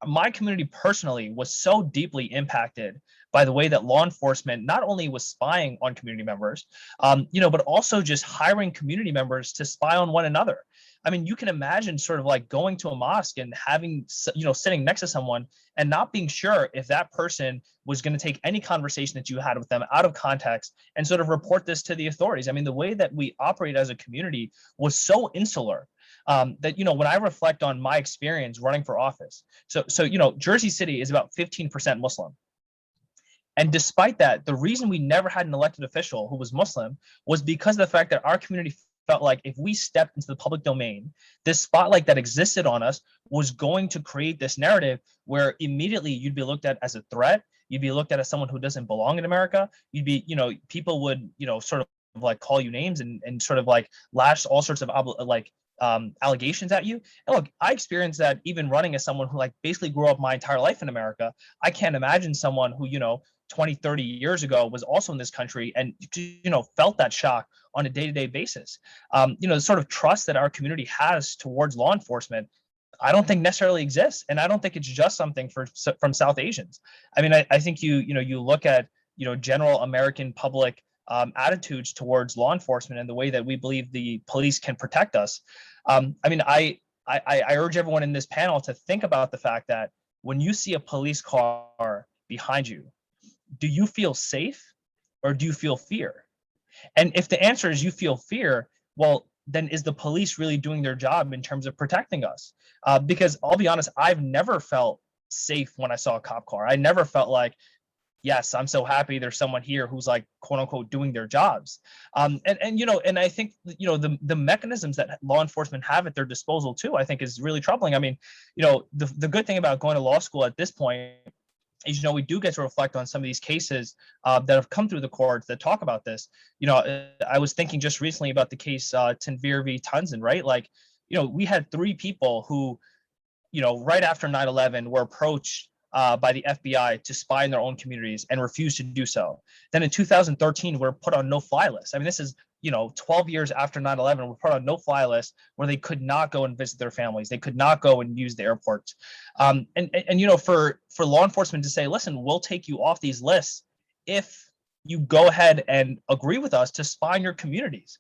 my community personally was so deeply impacted by the way that law enforcement not only was spying on community members, but also just hiring community members to spy on one another. I mean, you can imagine sort of like going to a mosque and having, sitting next to someone and not being sure if that person was going to take any conversation that you had with them out of context and sort of report this to the authorities. I mean, the way that we operate as a community was so insular that, when I reflect on my experience running for office, so Jersey City is about 15% Muslim. And despite that, the reason we never had an elected official who was Muslim was because of the fact that our community felt like if we stepped into the public domain, this spotlight that existed on us was going to create this narrative where immediately you'd be looked at as a threat. You'd be looked at as someone who doesn't belong in America. You'd be, people would, sort of like call you names and sort of like lash all sorts of allegations at you. And look, I experienced that even running as someone who like basically grew up my entire life in America. I can't imagine someone who, 20, 30 years ago was also in this country and, felt that shock on a day-to-day basis. The sort of trust that our community has towards law enforcement, I don't think necessarily exists. And I don't think it's just something from South Asians. I mean, I think you look at, general American public attitudes towards law enforcement and the way that we believe the police can protect us. I mean, I urge everyone in this panel to think about the fact that when you see a police car behind you, do you feel safe or do you feel fear? And if the answer is you feel fear, well, then is the police really doing their job in terms of protecting us? Because I'll be honest, I've never felt safe when I saw a cop car. I never felt like, yes, I'm so happy there's someone here who's like, quote unquote, doing their jobs. And I think, the mechanisms that law enforcement have at their disposal too, I think is really troubling. I mean, the good thing about going to law school at this point is, we do get to reflect on some of these cases that have come through the courts that talk about this. I was thinking just recently about the case Tanvir v. Tunzen, right? Like, we had 3 people who, right after 9/11 were approached by the FBI to spy in their own communities and refused to do so. Then in 2013, we're put on no-fly list. I mean, this is 12 years after 9/11, we're put on no-fly list where they could not go and visit their families. They could not go and use the airports. And for law enforcement to say, listen, we'll take you off these lists if you go ahead and agree with us to spy in your communities.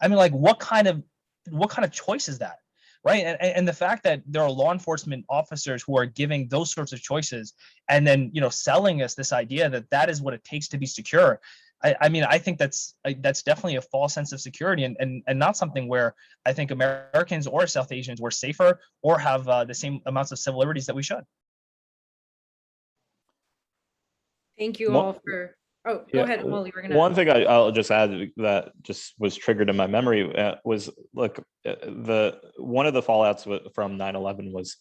I mean, like, what kind of choice is that? Right. And the fact that there are law enforcement officers who are giving those sorts of choices and then, selling us this idea that is what it takes to be secure. I mean, I think that's definitely a false sense of security and not something where I think Americans or South Asians were safer or have the same amounts of civil liberties that we should. Thank you all for. Oh, go ahead, Amal. You were gonna. One thing I'll just add that just was triggered in my memory was, look, one of the fallouts from 9/11 was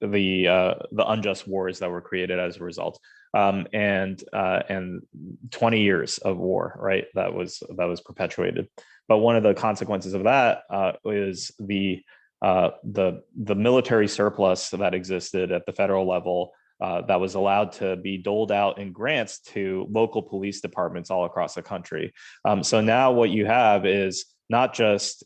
the unjust wars that were created as a result. and 20 years of war, right? That was perpetuated. But one of the consequences of that is the military surplus that existed at the federal level that was allowed to be doled out in grants to local police departments all across the country. So now what you have is not just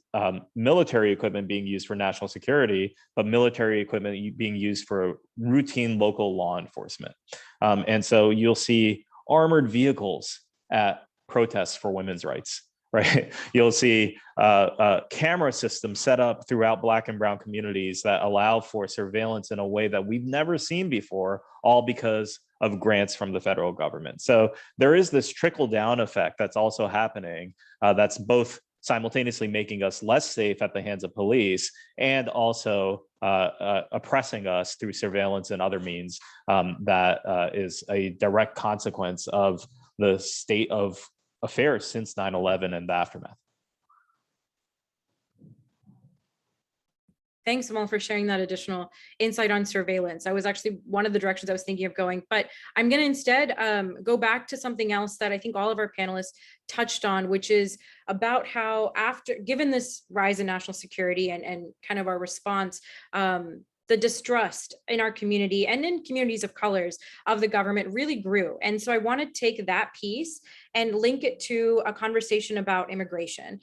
military equipment being used for national security, but military equipment being used for routine local law enforcement. And so you'll see armored vehicles at protests for women's rights. Right, you'll see camera systems set up throughout Black and brown communities that allow for surveillance in a way that we've never seen before, all because of grants from the federal government. So there is this trickle down effect that's also happening that's both simultaneously making us less safe at the hands of police and also oppressing us through surveillance and other means that is a direct consequence of the state of affairs since 9/11 and the aftermath. Thanks, Amal, for sharing that additional insight on surveillance. That was actually one of the directions I was thinking of going, but I'm going to instead go back to something else that I think all of our panelists touched on, which is about how given this rise in national security and kind of our response, the distrust in our community and in communities of colors of the government really grew. And so I want to take that piece and link it to a conversation about immigration.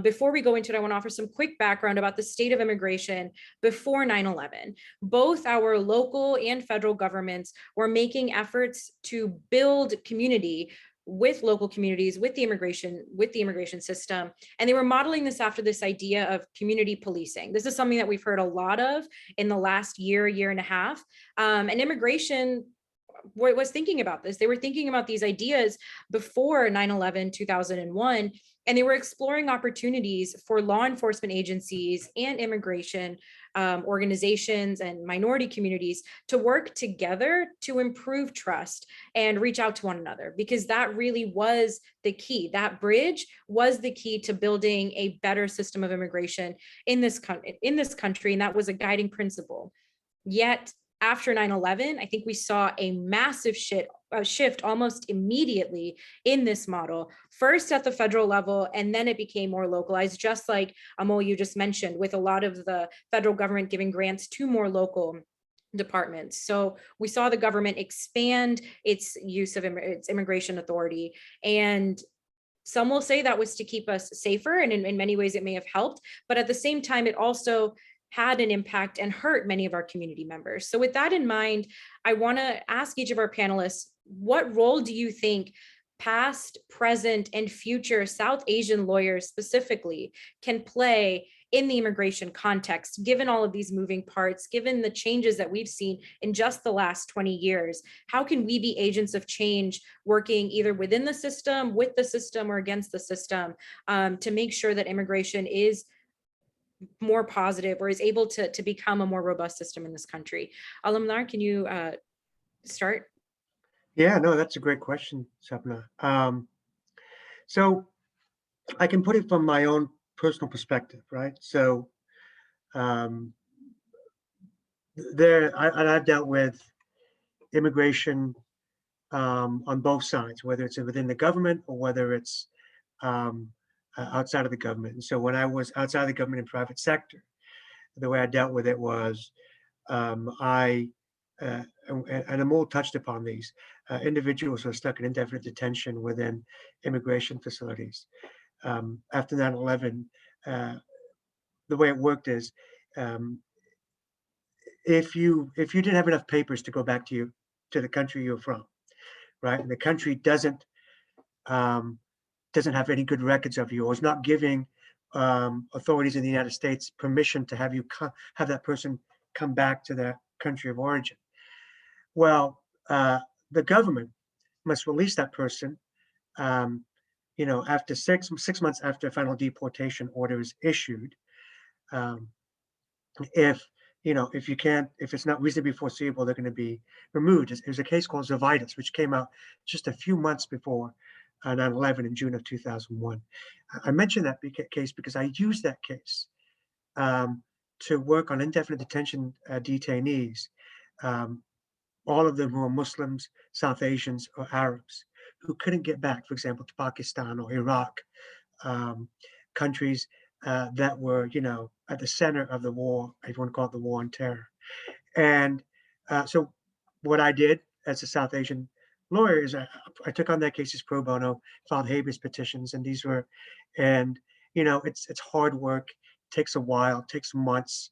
Before we go into it, I want to offer some quick background about the state of immigration before 9/11. Both our local and federal governments were making efforts to build community with local communities, with the immigration system. And they were modeling this after this idea of community policing. This is something that we've heard a lot of in the last year and a half. And immigration was thinking about this. They were thinking about these ideas before 9/11, 2001, and they were exploring opportunities for law enforcement agencies and immigration organizations and minority communities to work together to improve trust and reach out to one another, because that really was the key. That bridge was the key to building a better system of immigration in this country, and that was a guiding principle. Yet after 9/11, I think we saw a massive shift almost immediately in this model, first at the federal level, and then it became more localized, just like Amol, you just mentioned, with a lot of the federal government giving grants to more local departments. So we saw the government expand its use of its immigration authority, and some will say that was to keep us safer, and in many ways it may have helped, but at the same time, it also had an impact and hurt many of our community members. So with that in mind, I want to ask each of our panelists, what role do you think past, present, and future South Asian lawyers specifically can play in the immigration context, given all of these moving parts, given the changes that we've seen in just the last 20 years? How can we be agents of change, working either within the system, with the system, or against the system, to make sure that immigration is more positive or is able to become a more robust system in this country? Alamnar, can you start? Yeah, no, that's a great question, Sapna. So I can put it from my own personal perspective, right? So I've dealt with immigration on both sides, whether it's within the government or whether it's outside of the government. And so when I was outside of the government and private sector, the way I dealt with it was and Amol touched upon these individuals who are stuck in indefinite detention within immigration facilities. After 9/11, the way it worked is if you didn't have enough papers to go back to the country you're from, right, and the country doesn't have any good records of you, or is not giving authorities in the United States permission to have that person come back to their country of origin. Well, the government must release that person, after six months after a final deportation order is issued. If it's not reasonably foreseeable, they're going to be removed. There's a case called Zavidas, which came out just a few months before 9/11 in June of 2001. I mentioned that case because I used that case to work on indefinite detention detainees all of them who are Muslims, South Asians, or Arabs who couldn't get back, for example, to Pakistan or Iraq, countries that were, at the center of the war, if you want to call it the war on terror. And so what I did as a South Asian lawyer is I took on their cases pro bono, filed habeas petitions, and these were, and it's hard work, takes a while, takes months,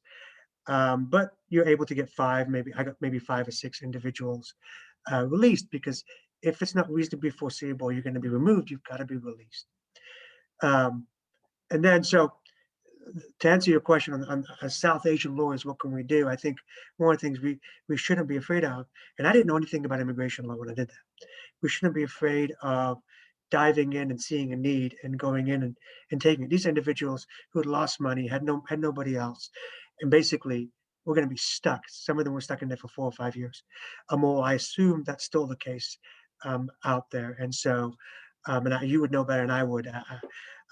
but you're able to get I got maybe 5 or 6 individuals released, because if it's not reasonably foreseeable you're going to be removed, you've got to be released. And then, so to answer your question on as South Asian lawyers, what can we do? I think one of the things we shouldn't be afraid of, and I didn't know anything about immigration law when I did that, we shouldn't be afraid of diving in and seeing a need and going in and taking it. These individuals who had lost money, had nobody else, and basically we're going to be stuck. Some of them were stuck in there for 4 or 5 years. Well, I assume that's still the case out there. And so, you would know better than I would.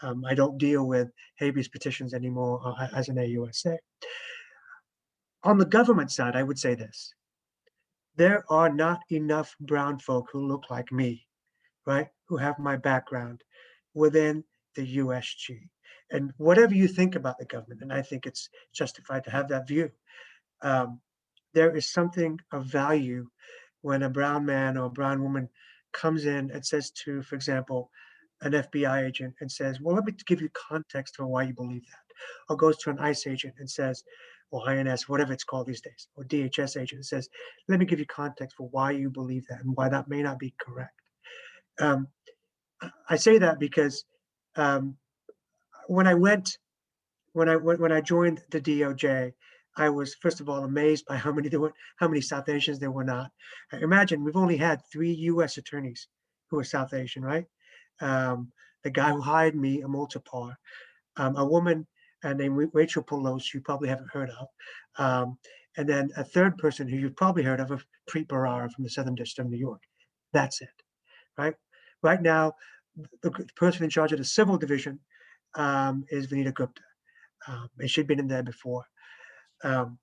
I don't deal with habeas petitions anymore as an AUSA. On the government side, I would say this: there are not enough brown folk who look like me, right, who have my background within the USG. And whatever you think about the government, and I think it's justified to have that view, there is something of value when a brown man or a brown woman comes in and says to, for example, an FBI agent and says, well, let me give you context for why you believe that. Or goes to an ICE agent and says, or INS, whatever it's called these days, or DHS agent and says, let me give you context for why you believe that and why that may not be correct. I say that because when I joined the DOJ, I was, first of all, amazed by how many South Asians there were not. Imagine, we've only had 3 US attorneys who are South Asian, right? The guy who hired me, Amol Tapar, a woman named Rachel Pelosi, you probably haven't heard of, and then a third person who you've probably heard of, Preet Bharara from the Southern District of New York. That's it, right? Right now, the person in charge of the civil division is Vanita Gupta, and she'd been in there before. And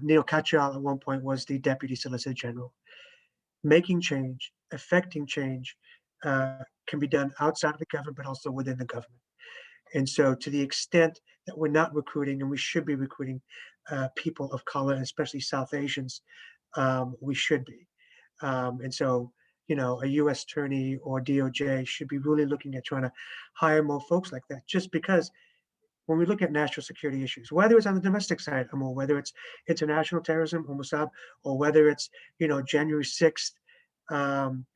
Neil Katyal at one point was the Deputy Solicitor General. Making change, affecting change can be done outside of the government, but also within the government. And so to the extent that we're not recruiting, and we should be recruiting people of color, especially South Asians, we should be. And so, a US attorney or DOJ should be really looking at trying to hire more folks like that, just because when we look at national security issues, whether it's on the domestic side, or whether it's international terrorism, or Mossad, or whether it's, January 6th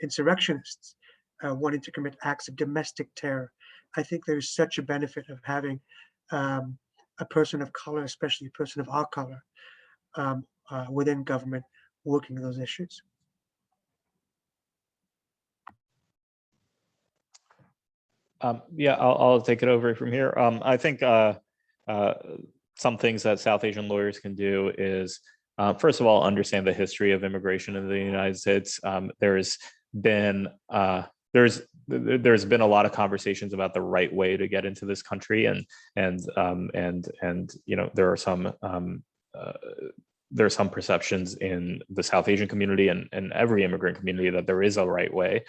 insurrectionists wanting to commit acts of domestic terror, I think there's such a benefit of having a person of color, especially a person of our color, within government working on those issues. Yeah, I'll take it over from here. I think some things that South Asian lawyers can do is, first of all, understand the history of immigration in the United States. There's been a lot of conversations about the right way to get into this country, and there are some perceptions in the South Asian community and every immigrant community that there is a right way.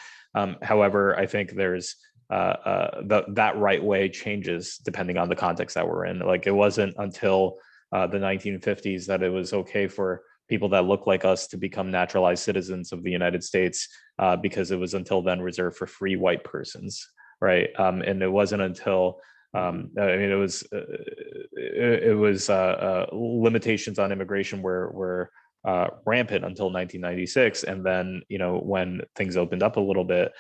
However, I think there's that right way changes depending on the context that we're in. Like, it wasn't until the 1950s that it was okay for people that look like us to become naturalized citizens of the United States, because it was until then reserved for free white persons, right? And it wasn't until it was limitations on immigration were rampant until 1996, and then when things opened up a little bit,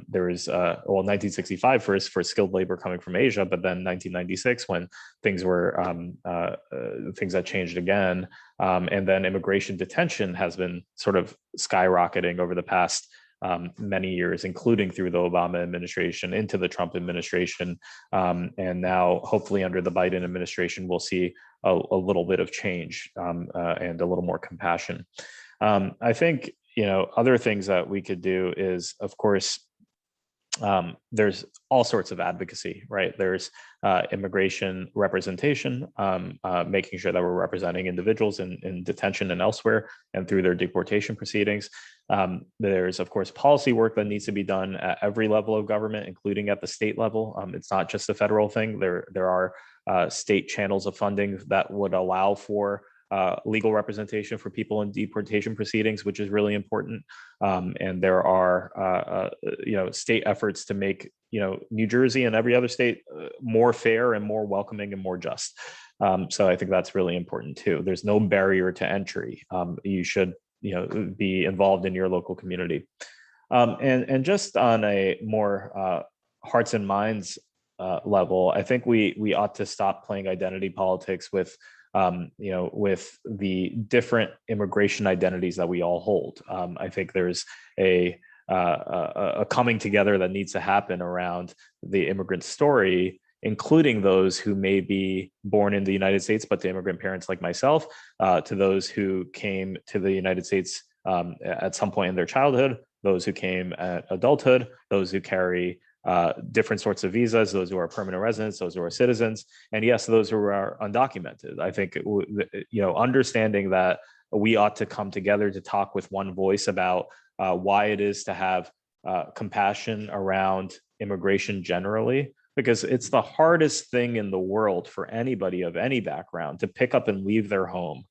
there was 1965 first for skilled labor coming from Asia, but then 1996 when things that changed again, and then immigration detention has been sort of skyrocketing over the past many years, including through the Obama administration into the Trump administration, and now hopefully under the Biden administration we'll see a little bit of change and a little more compassion. I think other things that we could do is, of course, there's all sorts of advocacy, right? There's immigration representation, making sure that we're representing individuals in detention and elsewhere and through their deportation proceedings. There's, of course, policy work that needs to be done at every level of government, including at the state level. It's not just a federal thing. There are state channels of funding that would allow for legal representation for people in deportation proceedings, which is really important. And there are, state efforts to make, New Jersey and every other state more fair and more welcoming and more just. So I think that's really important too. There's no barrier to entry. You should, be involved in your local community. And just on a more hearts and minds level, I think we ought to stop playing identity politics with with the different immigration identities that we all hold. I think there's a coming together that needs to happen around the immigrant story, including those who may be born in the United States, but to immigrant parents like myself, to those who came to the United States at some point in their childhood, those who came at adulthood, those who carry different sorts of visas, those who are permanent residents, those who are citizens, and yes, those who are undocumented. I think, understanding that we ought to come together to talk with one voice about why it is to have compassion around immigration generally, because it's the hardest thing in the world for anybody of any background to pick up and leave their home.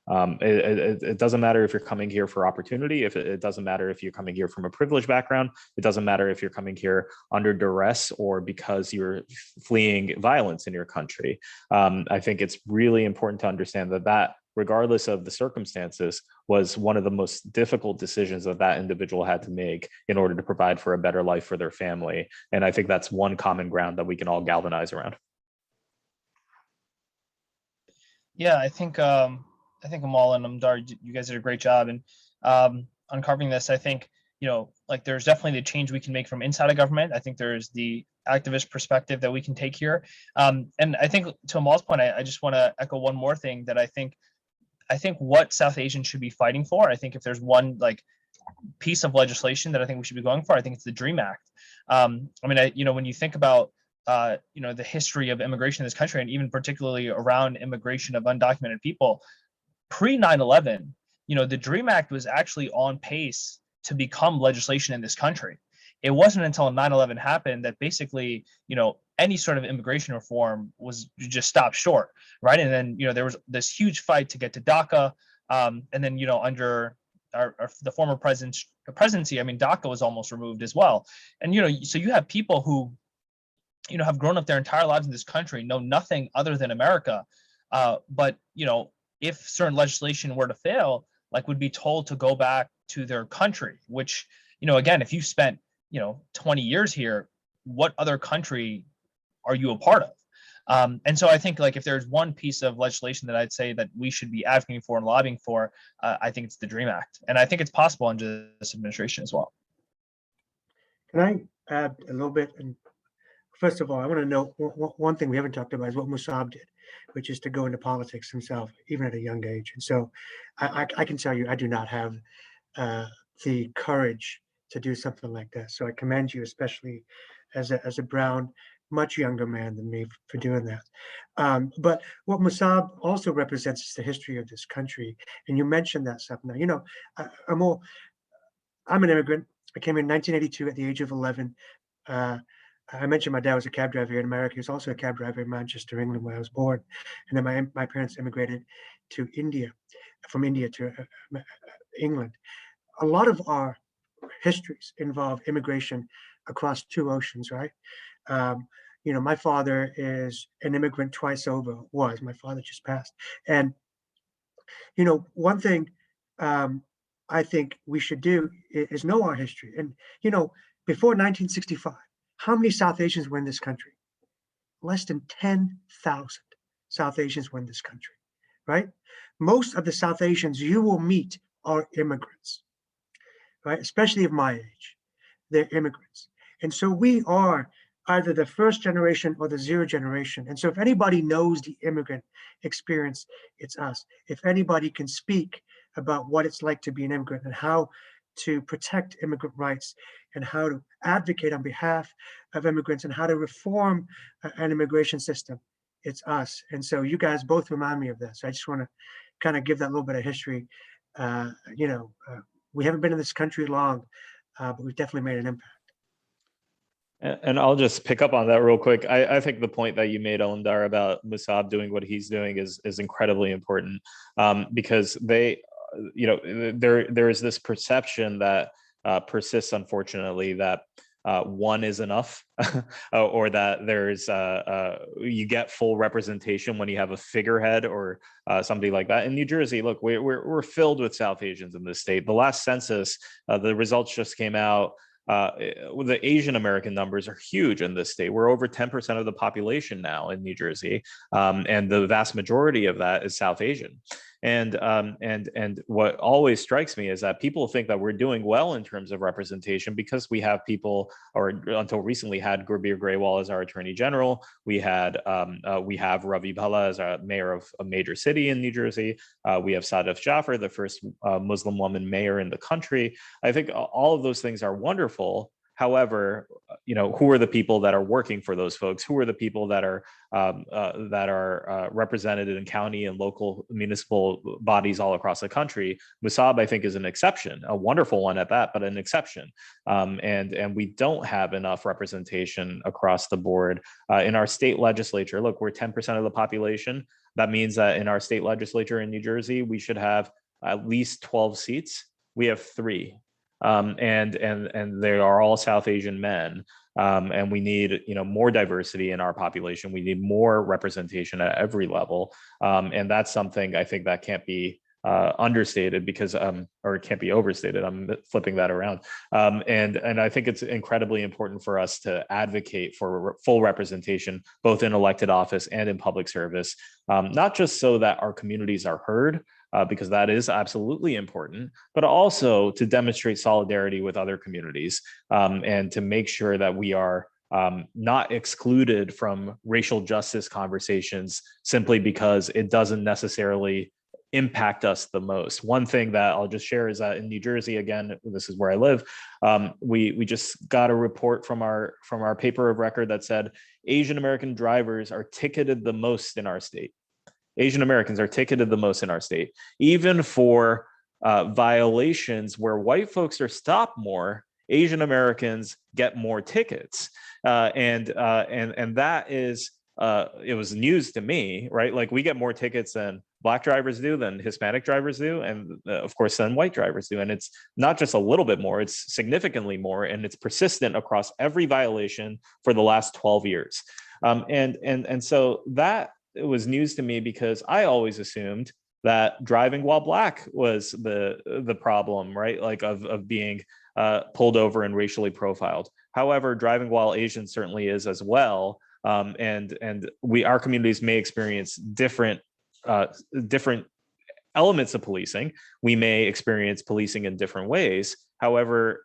It doesn't matter if you're coming here for opportunity. It doesn't matter if you're coming here from a privileged background. It doesn't matter if you're coming here under duress or because you're fleeing violence in your country. I think it's really important to understand that regardless of the circumstances, was one of the most difficult decisions that individual had to make in order to provide for a better life for their family. And I think that's one common ground that we can all galvanize around. Yeah, I think Amal and Amdar, you guys did a great job in uncovering this. I think, there's definitely the change we can make from inside of government. I think there's the activist perspective that we can take here. And I think to Amal's point, I just want to echo one more thing that I think what South Asians should be fighting for. I think if there's one piece of legislation that I think we should be going for, I think it's the DREAM Act. When you think about the history of immigration in this country, and even particularly around immigration of undocumented people, pre 9/11, the DREAM Act was actually on pace to become legislation in this country. It wasn't until 9/11 happened that basically, any sort of immigration reform was just stopped short, right? And then, there was this huge fight to get to DACA, and then, under the former presidency, DACA was almost removed as well. And so you have people who, have grown up their entire lives in this country, know nothing other than America, but if certain legislation were to fail, would be told to go back to their country, which, again, if you spent 20 years here, what other country are you a part of? And so I think if there's one piece of legislation that I'd say that we should be advocating for and lobbying for, I think it's the DREAM Act. And I think it's possible under this administration as well. Can I add a little bit? And first of all, I want to know one thing we haven't talked about is what Musab did, which is to go into politics himself, even at a young age. And so I can tell you, I do not have the courage to do something like that. So I commend you, especially as a brown, much younger man than me, for doing that. But what Musab also represents is the history of this country. And you mentioned that stuff. Now, I'm an immigrant. I came in 1982 at the age of 11. I mentioned my dad was a cab driver here in America. He was also a cab driver in Manchester, England, where I was born. And then my parents immigrated to India, from India to England. A lot of our histories involve immigration across two oceans, right? My father is an immigrant twice over, my father just passed. And, one thing I think we should do is know our history. And, before 1965, how many South Asians were in this country? Less than 10,000 South Asians were in this country, right? Most of the South Asians you will meet are immigrants, right? Especially of my age, they're immigrants. And so we are either the first generation or the zero generation. And so if anybody knows the immigrant experience, it's us. If anybody can speak about what it's like to be an immigrant and how to protect immigrant rights and how to advocate on behalf of immigrants and how to reform an immigration system, it's us. And so you guys both remind me of this. I just want to kind of give that little bit of history. We haven't been in this country long, but we've definitely made an impact. And I'll just pick up on that real quick. I think the point that you made, Alamdar, about Musab doing what he's doing is incredibly important, because there is this perception that persists, unfortunately, that one is enough, or that there's you get full representation when you have a figurehead or something like that. In New Jersey, look, we're filled with South Asians in this state. The last census, the results just came out. The Asian American numbers are huge in this state. We're over 10% of the population now in New Jersey, and the vast majority of that is South Asian. And what always strikes me is that people think that we're doing well in terms of representation because we have people, or until recently had Gurbir Grewal as our Attorney General. We have Ravi Bhalla as a mayor of a major city in New Jersey. We have Sadaf Jaffer, the first Muslim woman mayor in the country. I think all of those things are wonderful. However, who are the people that are working for those folks? Who are the people that are represented in county and local municipal bodies all across the country? Musab, I think, is an exception, a wonderful one at that, but an exception. And we don't have enough representation across the board in our state legislature. Look, we're 10% of the population. That means that in our state legislature in New Jersey, we should have at least 12 seats. We have 3. And they are all South Asian men, and we need more diversity in our population. We need more representation at every level, and that's something I think that can't be understated because or it can't be overstated. I'm flipping that around, and I think it's incredibly important for us to advocate for full representation both in elected office and in public service, not just so that our communities are heard, because that is absolutely important, but also to demonstrate solidarity with other communities, and to make sure that we are not excluded from racial justice conversations simply because it doesn't necessarily impact us the most. One thing that I'll just share is that in New Jersey, again, this is where I live, we just got a report from our paper of record that said Asian American drivers are ticketed the most in our state. Asian Americans are ticketed the most in our state, even for violations where white folks are stopped more. Asian Americans get more tickets, and that is it was news to me, right? Like, we get more tickets than Black drivers do, than Hispanic drivers do, and of course than white drivers do. And it's not just a little bit more; it's significantly more, and it's persistent across every violation for the last 12 years. And so that. It was news to me because I always assumed that driving while Black was the problem, right? Like of being pulled over and racially profiled. However, driving while Asian certainly is as well. And our communities may experience different elements of policing. We may experience policing in different ways. However,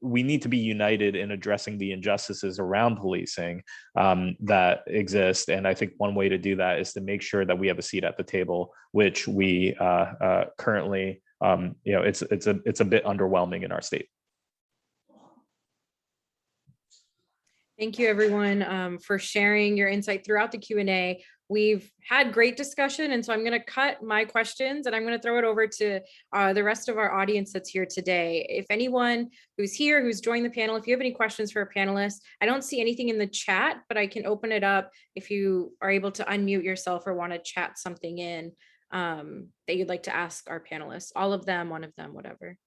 we need to be united in addressing the injustices around policing that exist. And I think one way to do that is to make sure that we have a seat at the table, which we currently, it's a bit underwhelming in our state. Thank you, everyone, for sharing your insight throughout the Q&A. We've had great discussion, and so I'm going to cut my questions and I'm going to throw it over to the rest of our audience that's here today. If anyone who's here, who's joined the panel, if you have any questions for our panelists, I don't see anything in the chat, but I can open it up if you are able to unmute yourself or want to chat something in that you'd like to ask our panelists. All of them, one of them, whatever.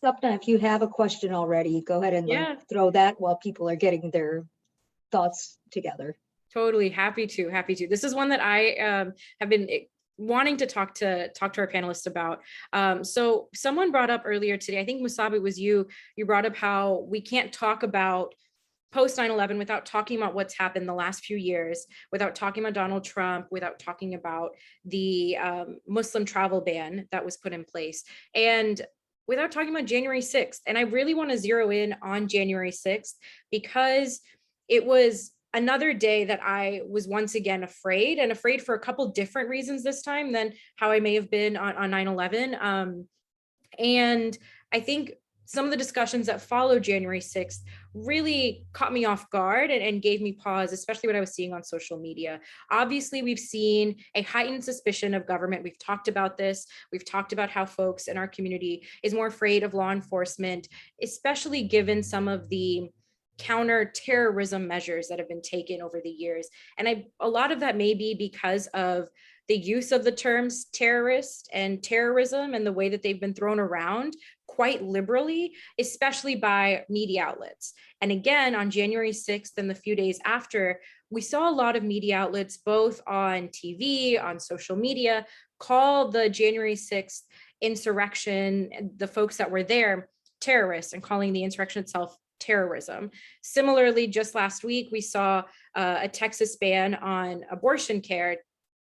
Sapna, if you have a question already, go ahead and throw that while people are getting their thoughts together. Totally, happy to. This is one that I have been wanting to talk to our panelists about. So someone brought up earlier today, I think Musab, it was you brought up how we can't talk about post 9/11 without talking about what's happened the last few years, without talking about Donald Trump, without talking about the Muslim travel ban that was put in place, and without talking about January 6th. And I really want to zero in on January 6th because it was another day that I was once again afraid, and afraid for a couple different reasons this time than how I may have been on 9/11. And I think some of the discussions that followed January 6th really caught me off guard and gave me pause, especially what I was seeing on social media. Obviously, we've seen a heightened suspicion of government. We've talked about this. We've talked about how folks in our community is more afraid of law enforcement, especially given some of the counter-terrorism measures that have been taken over the years. And a lot of that may be because of the use of the terms terrorist and terrorism and the way that they've been thrown around quite liberally, especially by media outlets. And again, on January 6th and the few days after, we saw a lot of media outlets, both on TV, on social media, call the January 6th insurrection, the folks that were there, terrorists, and calling the insurrection itself terrorism. Similarly, just last week, we saw a Texas ban on abortion care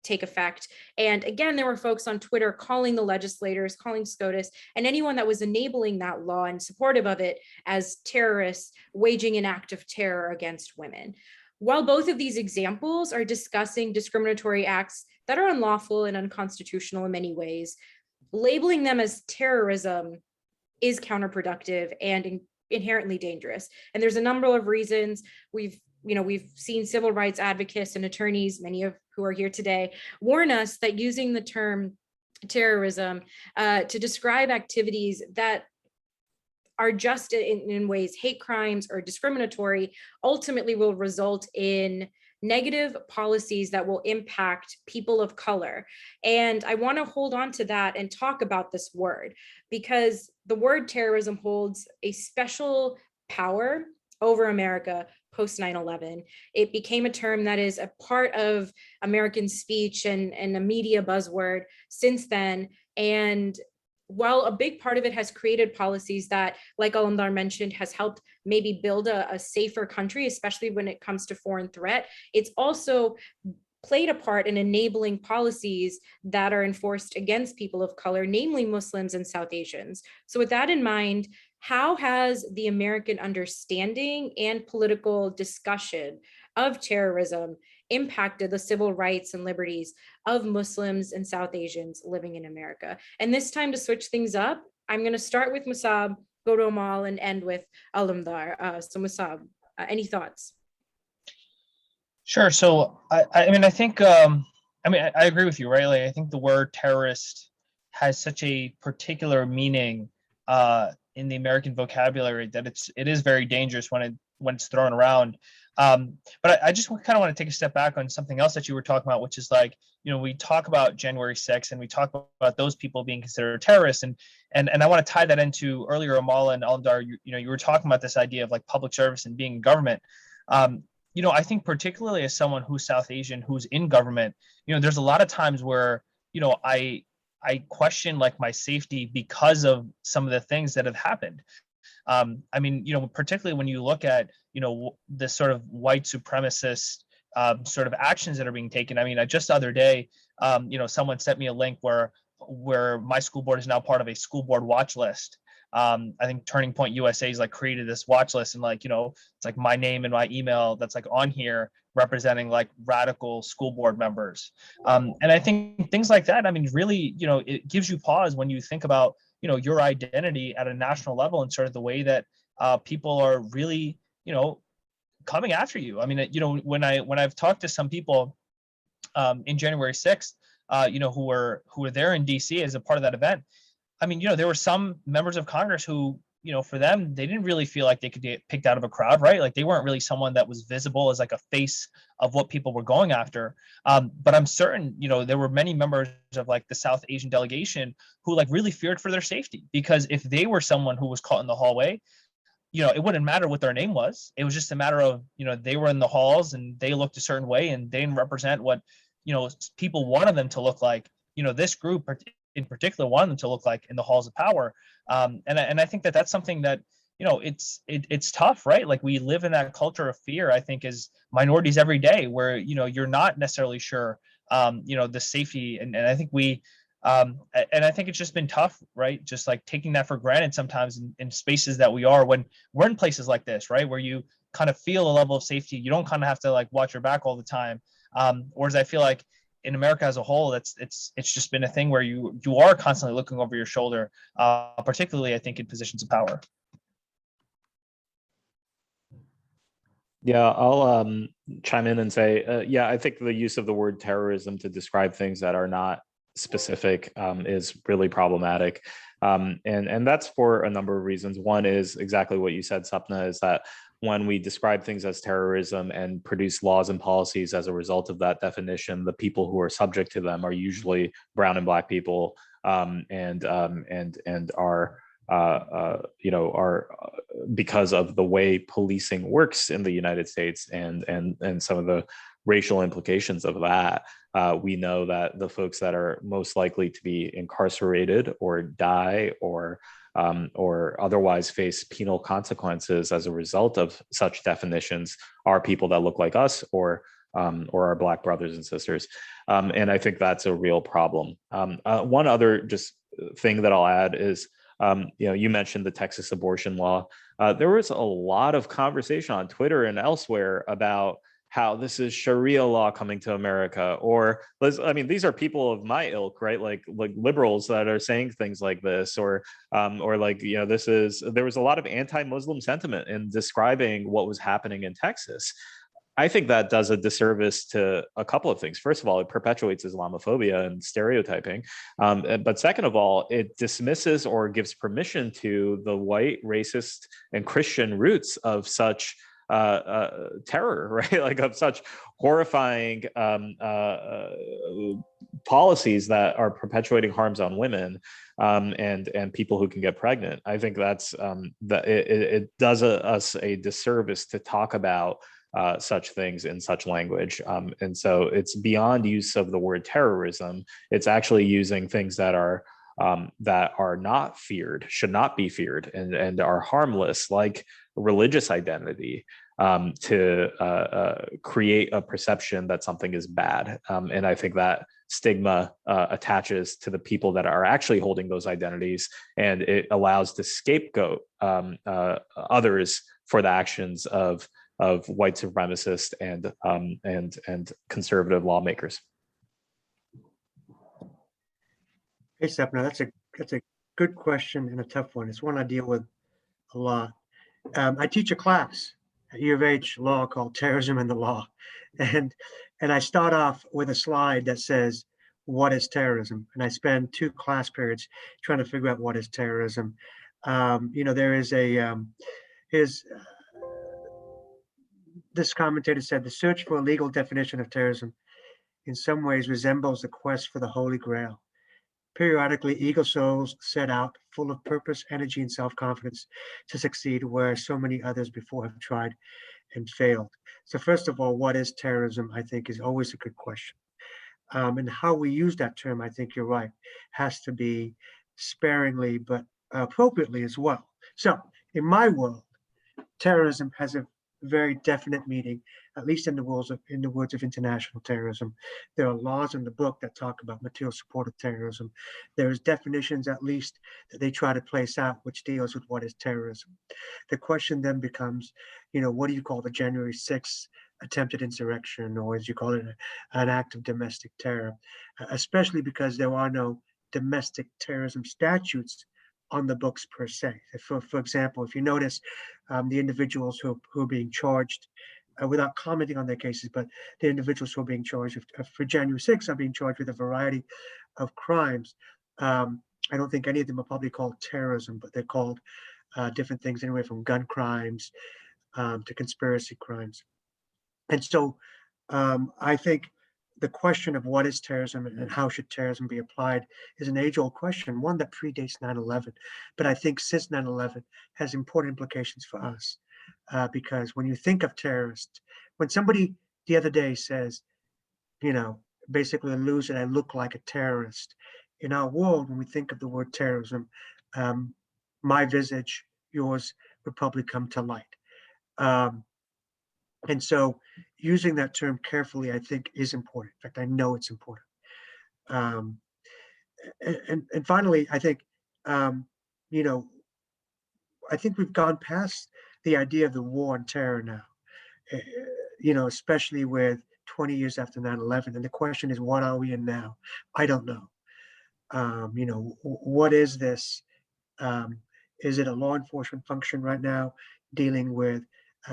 take effect. And again, there were folks on Twitter calling the legislators, calling SCOTUS, and anyone that was enabling that law and supportive of it as terrorists waging an act of terror against women. While both of these examples are discussing discriminatory acts that are unlawful and unconstitutional in many ways, labeling them as terrorism is counterproductive and inherently dangerous. And there's a number of reasons. We've seen civil rights advocates and attorneys, many of who are here today, warn us that using the term terrorism to describe activities that are just in ways hate crimes or discriminatory ultimately will result in negative policies that will impact people of color. And I want to hold on to that and talk about this word, because the word terrorism holds a special power over America post 9/11. It became a term that is a part of American speech and a media buzzword since then. And while a big part of it has created policies that, like Alamdar mentioned, has helped maybe build a safer country, especially when it comes to foreign threat, it's also played a part in enabling policies that are enforced against people of color, namely Muslims and South Asians. So with that in mind, how has the American understanding and political discussion of terrorism impacted the civil rights and liberties of Muslims and South Asians living in America? And this time, to switch things up, I'm going to start with Musab, go to Amal, and end with Alamdar. So Musab, any thoughts? Sure. So I think I agree with you, right? Like, I think the word terrorist has such a particular meaning in the American vocabulary that it is very dangerous when it's thrown around. But I just kind of want to take a step back on something else that you were talking about, which is like, we talk about January 6th and we talk about those people being considered terrorists, and I want to tie that into earlier, Amal and Alamdar, you were talking about this idea of like public service and being in government. I think particularly as someone who's South Asian, who's in government, there's a lot of times where, I question like my safety because of some of the things that have happened. Particularly when you look at, this sort of white supremacist sort of actions that are being taken. Just the other day, someone sent me a link where my school board is now part of a school board watch list. I think Turning Point USA has like created this watch list, and like, it's like my name and my email that's like on here representing like radical school board members. And I think things like that, really, it gives you pause when you think about, your identity at a national level and sort of the way that people are really, coming after you. When I've talked to some people in January 6th, who were there in DC as a part of that event, there were some members of Congress who, for them, they didn't really feel like they could get picked out of a crowd, right? Like they weren't really someone that was visible as like a face of what people were going after. But I'm certain, there were many members of like the South Asian delegation who like really feared for their safety, because if they were someone who was caught in the hallway, it wouldn't matter what their name was. It was just a matter of, they were in the halls and they looked a certain way and they didn't represent what, people wanted them to look like. This group in particular wanted them to look like in the halls of power. And I think that that's something that, it's tough, right? Like we live in that culture of fear, I think, as minorities every day, where, you're not necessarily sure, the safety. And I think and I think it's just been tough, right? Just like taking that for granted sometimes in spaces that we are, when we're in places like this, right? Where you kind of feel a level of safety. You don't kind of have to like watch your back all the time. Whereas I feel like in America as a whole, it's just been a thing where you are constantly looking over your shoulder, particularly I think in positions of power. Yeah, I'll chime in and say, yeah, I think the use of the word terrorism to describe things that are not specific is really problematic. And that's for a number of reasons. One is exactly what you said, Sapna, is that when we describe things as terrorism and produce laws and policies as a result of that definition, the people who are subject to them are usually brown and black people, and are because of the way policing works in the United States and some of the racial implications of that. We know that the folks that are most likely to be incarcerated or die or otherwise face penal consequences as a result of such definitions are people that look like us or our Black brothers and sisters. And I think that's a real problem. One other just thing that I'll add is, you mentioned the Texas abortion law. There was a lot of conversation on Twitter and elsewhere about how this is Sharia law coming to America, or I mean, these are people of my ilk, right? Like liberals that are saying things like this, or like, there was a lot of anti-Muslim sentiment in describing what was happening in Texas. I think that does a disservice to a couple of things. First of all, it perpetuates Islamophobia and stereotyping. But second of all, it dismisses or gives permission to the white, racist, and Christian roots of such terror, right? Like of such horrifying policies that are perpetuating harms on women and people who can get pregnant. I think that's that it does us a disservice to talk about such things in such language. And so it's beyond use of the word terrorism. It's actually using things that are not feared, should not be feared, and are harmless, like religious identity, to create a perception that something is bad. And I think that stigma attaches to the people that are actually holding those identities, and it allows to scapegoat others for the actions of white supremacists and conservative lawmakers. Hey, Sapna, that's a good question and a tough one. It's one I deal with a lot. I teach a class at U of H law called Terrorism and the Law, and I start off with a slide that says, "What is terrorism?" And I spend 2 class periods trying to figure out what is terrorism. There is this commentator said, "The search for a legal definition of terrorism in some ways resembles the quest for the Holy Grail. Periodically, eager souls set out full of purpose, energy, and self-confidence to succeed where so many others before have tried and failed." So first of all, what is terrorism, I think, is always a good question. And how we use that term, I think you're right, has to be sparingly but appropriately as well. So in my world, terrorism has a very definite meaning, at least in the words of international terrorism. There are laws in the book that talk about material support of terrorism. There's definitions, at least, that they try to place out, which deals with what is terrorism. The question then becomes, what do you call the January 6th attempted insurrection, or as you call it, an act of domestic terror, especially because there are no domestic terrorism statutes on the books per se. For example, if you notice, the individuals who are being charged, without commenting on their cases, but the individuals who are being charged for January 6th are being charged with a variety of crimes. I don't think any of them are probably called terrorism, but they're called different things, anywhere from gun crimes to conspiracy crimes. And so I think the question of what is terrorism and how should terrorism be applied is an age-old question, one that predates 9/11. But I think since 9/11 has important implications for us, because when you think of terrorists, when somebody the other day says, basically alludes that I look like a terrorist, in our world, when we think of the word terrorism, my visage, yours would probably come to light. And so using that term carefully, I think, is important. In fact, I know it's important. And finally, I think, I think we've gone past the idea of the war on terror now, you know, especially with 20 years after 9/11. And the question is, what are we in now? I don't know. You know, what is this? Is it a law enforcement function right now dealing with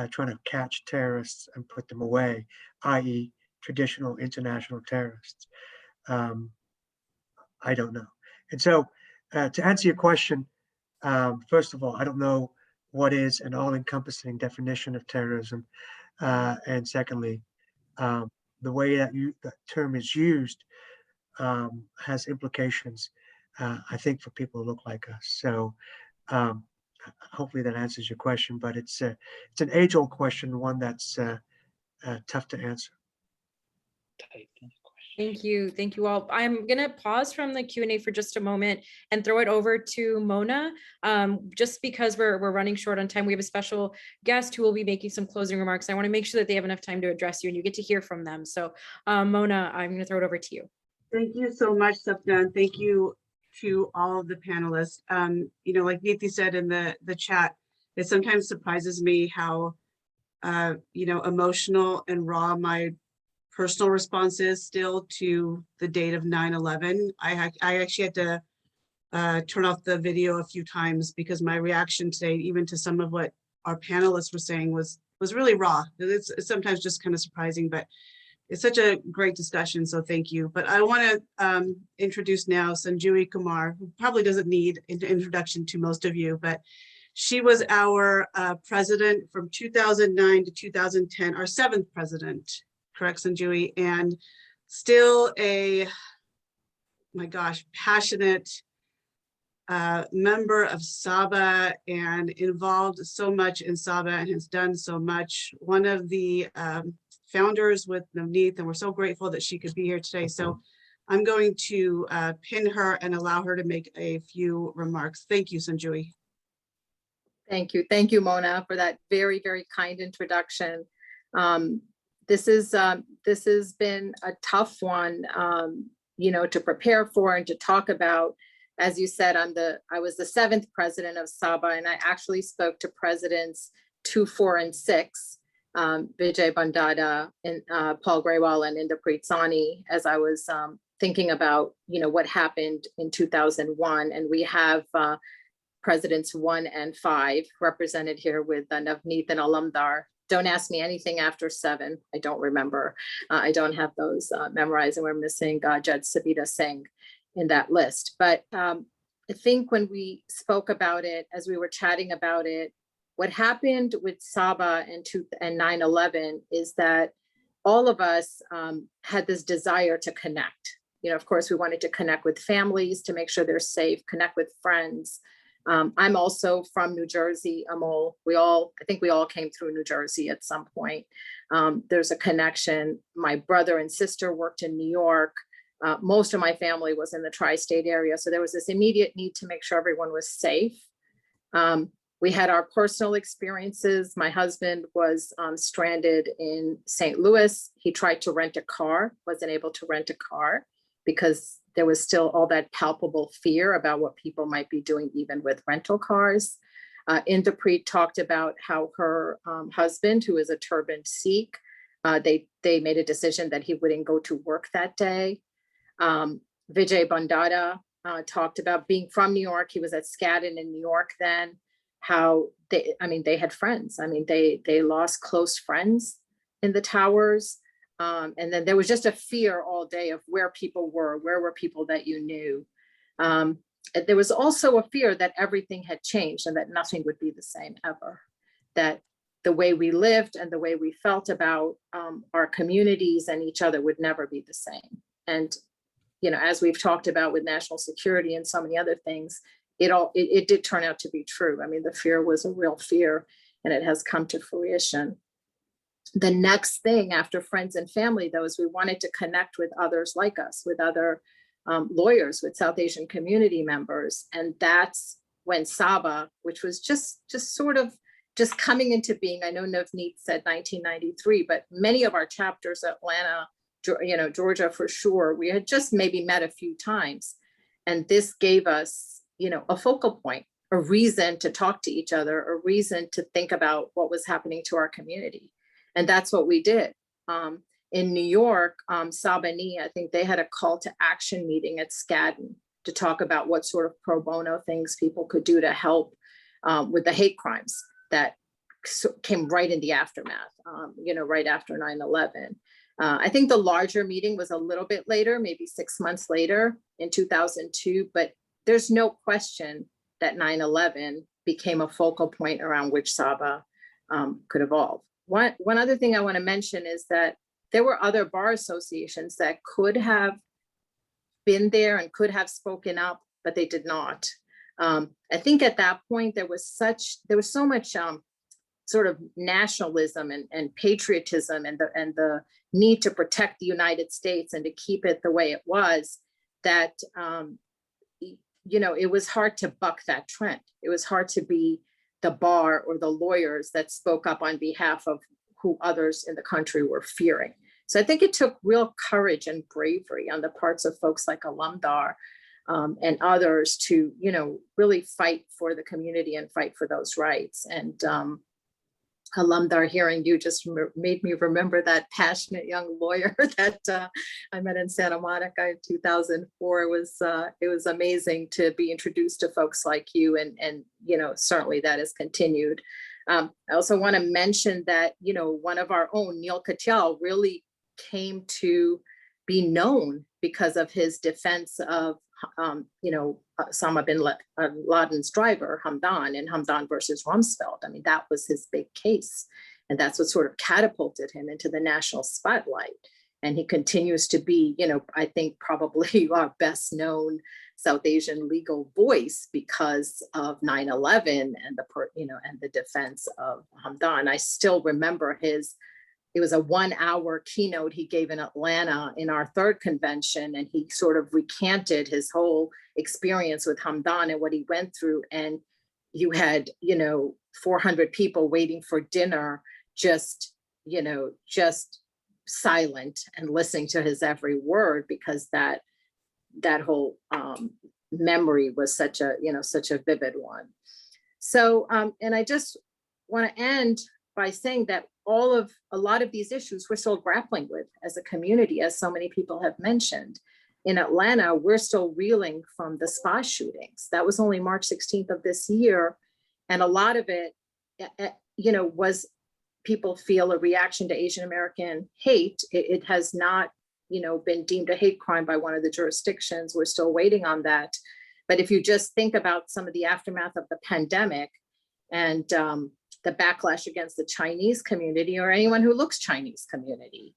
trying to catch terrorists and put them away, i.e. traditional international terrorists? I don't know. And so to answer your question, first of all, I don't know what is an all-encompassing definition of terrorism. And secondly, the way that the term is used has implications, I think, for people who look like us. So hopefully that answers your question, but it's an age-old question, one that's tough to answer. Thank you. Thank you all. I'm going to pause from the Q&A for just a moment and throw it over to Mona. Just because we're running short on time, we have a special guest who will be making some closing remarks. I want to make sure that they have enough time to address you and you get to hear from them. So Mona, I'm going to throw it over to you. Thank you so much, Sapna, and thank you to all of the panelists. You know, like Neeti said in the chat, it sometimes surprises me how, you know, emotional and raw my personal responses still to the date of 9/11. I actually had to turn off the video a few times because my reaction today, even to some of what our panelists were saying, was really raw. It's sometimes just kind of surprising, but it's such a great discussion, so thank you. But I want to introduce now Sanjui Kumar, who probably doesn't need an introduction to most of you, but she was our president from 2009 to 2010, our 7th president. Correct, Sanjui, and still a, my gosh, passionate member of SABA and involved so much in SABA and has done so much. One of the founders with Navneet, and we're so grateful that she could be here today. So I'm going to pin her and allow her to make a few remarks. Thank you, Sanjui. Thank you. Thank you, Mona, for that very, very kind introduction. This has been a tough one, you know, to prepare for and to talk about. As you said, I was the 7th president of SABA, and I actually spoke to presidents 2, 4, and 6, Vijay Bandada, and Paul Grewal, and Inderpreet Sahni, as I was thinking about, you know, what happened in 2001. And we have presidents 1 and 5 represented here with Navneet and Alamdar. Don't ask me anything after 7. I don't remember. I don't have those memorized, and we're missing Judge Sabita Singh in that list. But I think when we spoke about it, as we were chatting about it, what happened with SABA and 9/11 is that all of us had this desire to connect. You know, of course, we wanted to connect with families to make sure they're safe, connect with friends. I'm also from New Jersey, Amol. I think we all came through New Jersey at some point. There's a connection. My brother and sister worked in New York. Most of my family was in the tri-state area. So there was this immediate need to make sure everyone was safe. We had our personal experiences. My husband was stranded in St. Louis. He tried to rent a car, wasn't able to rent a car because there was still all that palpable fear about what people might be doing, even with rental cars. Inderpreet talked about how her husband, who is a turbaned Sikh, they made a decision that he wouldn't go to work that day. Vijay Bandada talked about being from New York. He was at Skadden in New York then, how they had friends. I mean, they lost close friends in the towers. And then there was just a fear all day of where people were, where were people that you knew. There was also a fear that everything had changed and that nothing would be the same ever, that the way we lived and the way we felt about our communities and each other would never be the same. And, you know, as we've talked about with national security and so many other things, it did turn out to be true. I mean, the fear was a real fear, and it has come to fruition. The next thing after friends and family, though, is we wanted to connect with others like us, with other lawyers, with South Asian community members. And that's when SABA, which was just coming into being. I know Navneet said 1993, but many of our chapters, Atlanta, you know, Georgia for sure, we had just maybe met a few times. And this gave us, you know, a focal point, a reason to talk to each other, a reason to think about what was happening to our community. And that's what we did. In New York, SABA, I think they had a call to action meeting at Skadden to talk about what sort of pro bono things people could do to help with the hate crimes that came right in the aftermath, right after 9/11. I think the larger meeting was a little bit later, maybe 6 months later in 2002, but there's no question that 9/11 became a focal point around which SABA could evolve. One other thing I want to mention is that there were other bar associations that could have been there and could have spoken up, but they did not. I think at that point there was so much sort of nationalism and patriotism and the need to protect the United States and to keep it the way it was, that it was hard to buck that trend. It was hard to be the bar or the lawyers that spoke up on behalf of who others in the country were fearing. So I think it took real courage and bravery on the parts of folks like Alumdar and others to, really fight for the community and fight for those rights. And Alumdar, hearing you just made me remember that passionate young lawyer that I met in Santa Monica in 2004. It was amazing to be introduced to folks like you, and certainly that has continued. I also want to mention that one of our own, Neil Katyal, really came to be known because of his defense of Osama bin Laden's driver, Hamdan, and Hamdan versus Rumsfeld. I mean, that was his big case. And that's what sort of catapulted him into the national spotlight. And he continues to be, I think probably our best known South Asian legal voice because of 9/11 and the defense of Hamdan. I still remember it was a 1 hour keynote he gave in Atlanta in our third convention. And he sort of recanted his whole experience with Hamdan and what he went through. And you had, 400 people waiting for dinner, just silent and listening to his every word, because that whole memory was such a vivid one. So, and I just want to end by saying that a lot of these issues we're still grappling with as a community, as so many people have mentioned. In Atlanta, we're still reeling from the spa shootings. That was only March 16th of this year. And a lot of it, was people feel a reaction to Asian American hate. It has not, been deemed a hate crime by one of the jurisdictions. We're still waiting on that. But if you just think about some of the aftermath of the pandemic and the backlash against the Chinese community or anyone who looks Chinese community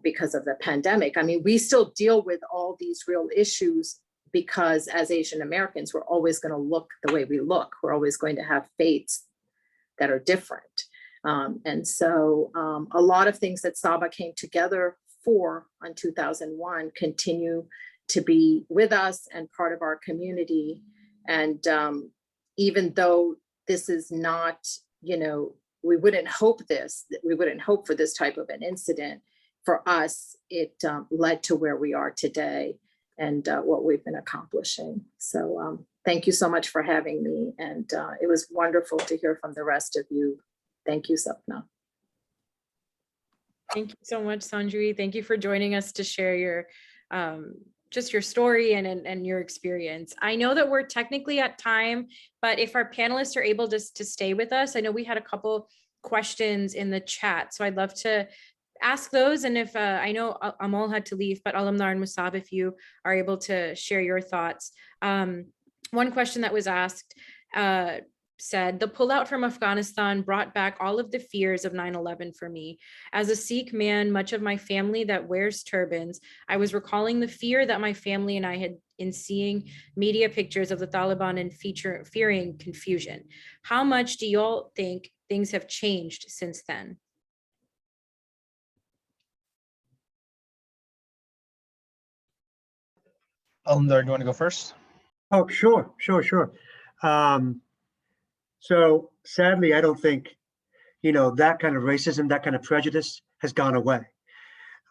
because of the pandemic. I mean, we still deal with all these real issues because as Asian Americans, we're always going to look the way we look. We're always going to have fates that are different. And so a lot of things that SABA came together for on 2001 continue to be with us and part of our community. And even though this is not, we wouldn't hope for this type of an incident. For us, it led to where we are today and what we've been accomplishing. So thank you so much for having me. And it was wonderful to hear from the rest of you. Thank you, Sapna. Thank you so much, Sanjui. Thank you for joining us to share your just your story and your experience. I know that we're technically at time, but if our panelists are able to stay with us, I know we had a couple questions in the chat, so I'd love to ask those. And if I know Amal had to leave, but Alamnar and Musab, if you are able to share your thoughts. One question that was asked said, the pullout from Afghanistan brought back all of the fears of 9/11 for me. As a Sikh man, much of my family that wears turbans, I was recalling the fear that my family and I had in seeing media pictures of the Taliban and fearing confusion. How much do y'all think things have changed since then? Alundar, do you want to go first? Oh, sure. So sadly, I don't think, that kind of racism, that kind of prejudice has gone away.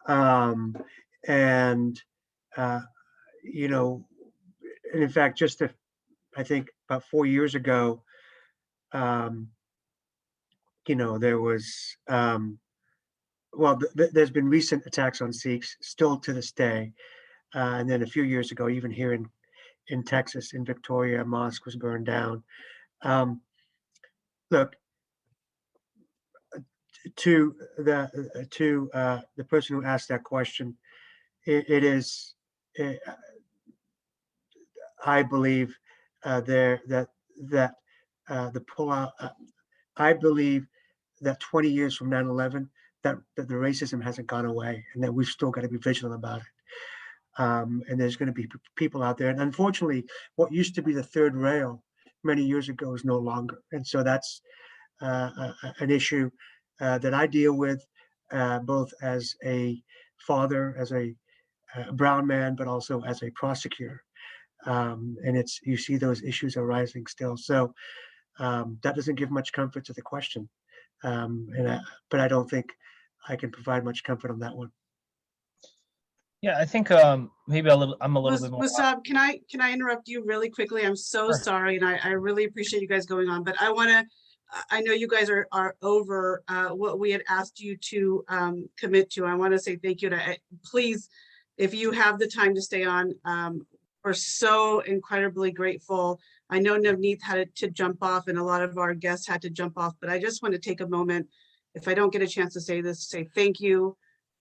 And in fact, I think about 4 years ago, you know, there was, well, there's been recent attacks on Sikhs still to this day. And then a few years ago, even here in Texas, in Victoria, a mosque was burned down. Look, to the person who asked that question, it is, I believe the pullout. I believe that 20 years from 9/11, that the racism hasn't gone away, and that we've still got to be vigilant about it. And there's going to be people out there, and unfortunately, what used to be the third rail many years ago is no longer, and so that's an issue that I deal with both as a father, as a brown man, but also as a prosecutor. And you see those issues arising still. So that doesn't give much comfort to the question. But I don't think I can provide much comfort on that one. Yeah, I think maybe I'm a little bit more. Musab, can I interrupt you really quickly? I'm so Sure. sorry, and I really appreciate you guys going on, but I know you guys are over what we had asked you to commit to. I want to say thank you. And please, if you have the time to stay on, we're so incredibly grateful. I know Navneet had to jump off, and a lot of our guests had to jump off, but I just want to take a moment, if I don't get a chance to say this, say thank you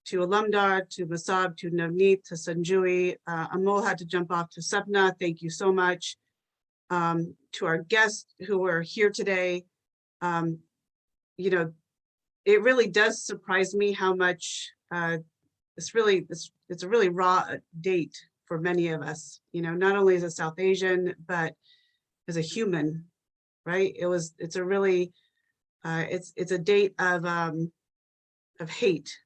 to Alumdar, to Musab, to Navneet, to Sanjui. Amol had to jump off, to Sapna. Thank you so much. To our guests who are here today. You know, it really does surprise me how much it's a really raw date for many of us, you know, not only as a South Asian, but as a human, right? It's a really, it's a date of hate,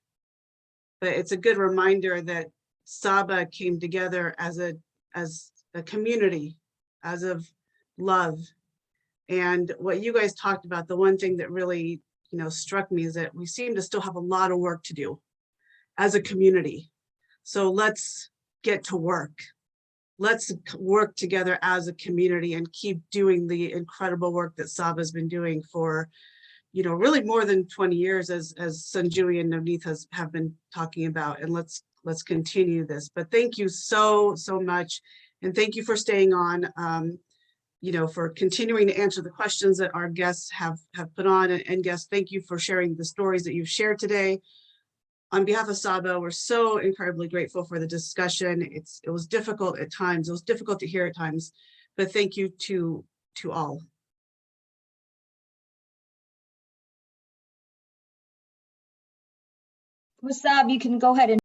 but it's a good reminder that SABA came together as a community, as of love. And what you guys talked about, the one thing that really, you know, struck me is that we seem to still have a lot of work to do as a community. So let's get to work. Let's work together as a community and keep doing the incredible work that SABA has been doing for, you know, really more than 20 years, as Sanjui and Navneet have been talking about. And let's continue this. But thank you so much, and thank you for staying on. You know, for continuing to answer the questions that our guests have put on, and guests, thank you for sharing the stories that you've shared today. On behalf of SABA, we're so incredibly grateful for the discussion. It was difficult at times. It was difficult to hear at times, but thank you to all. Musab, you can go ahead and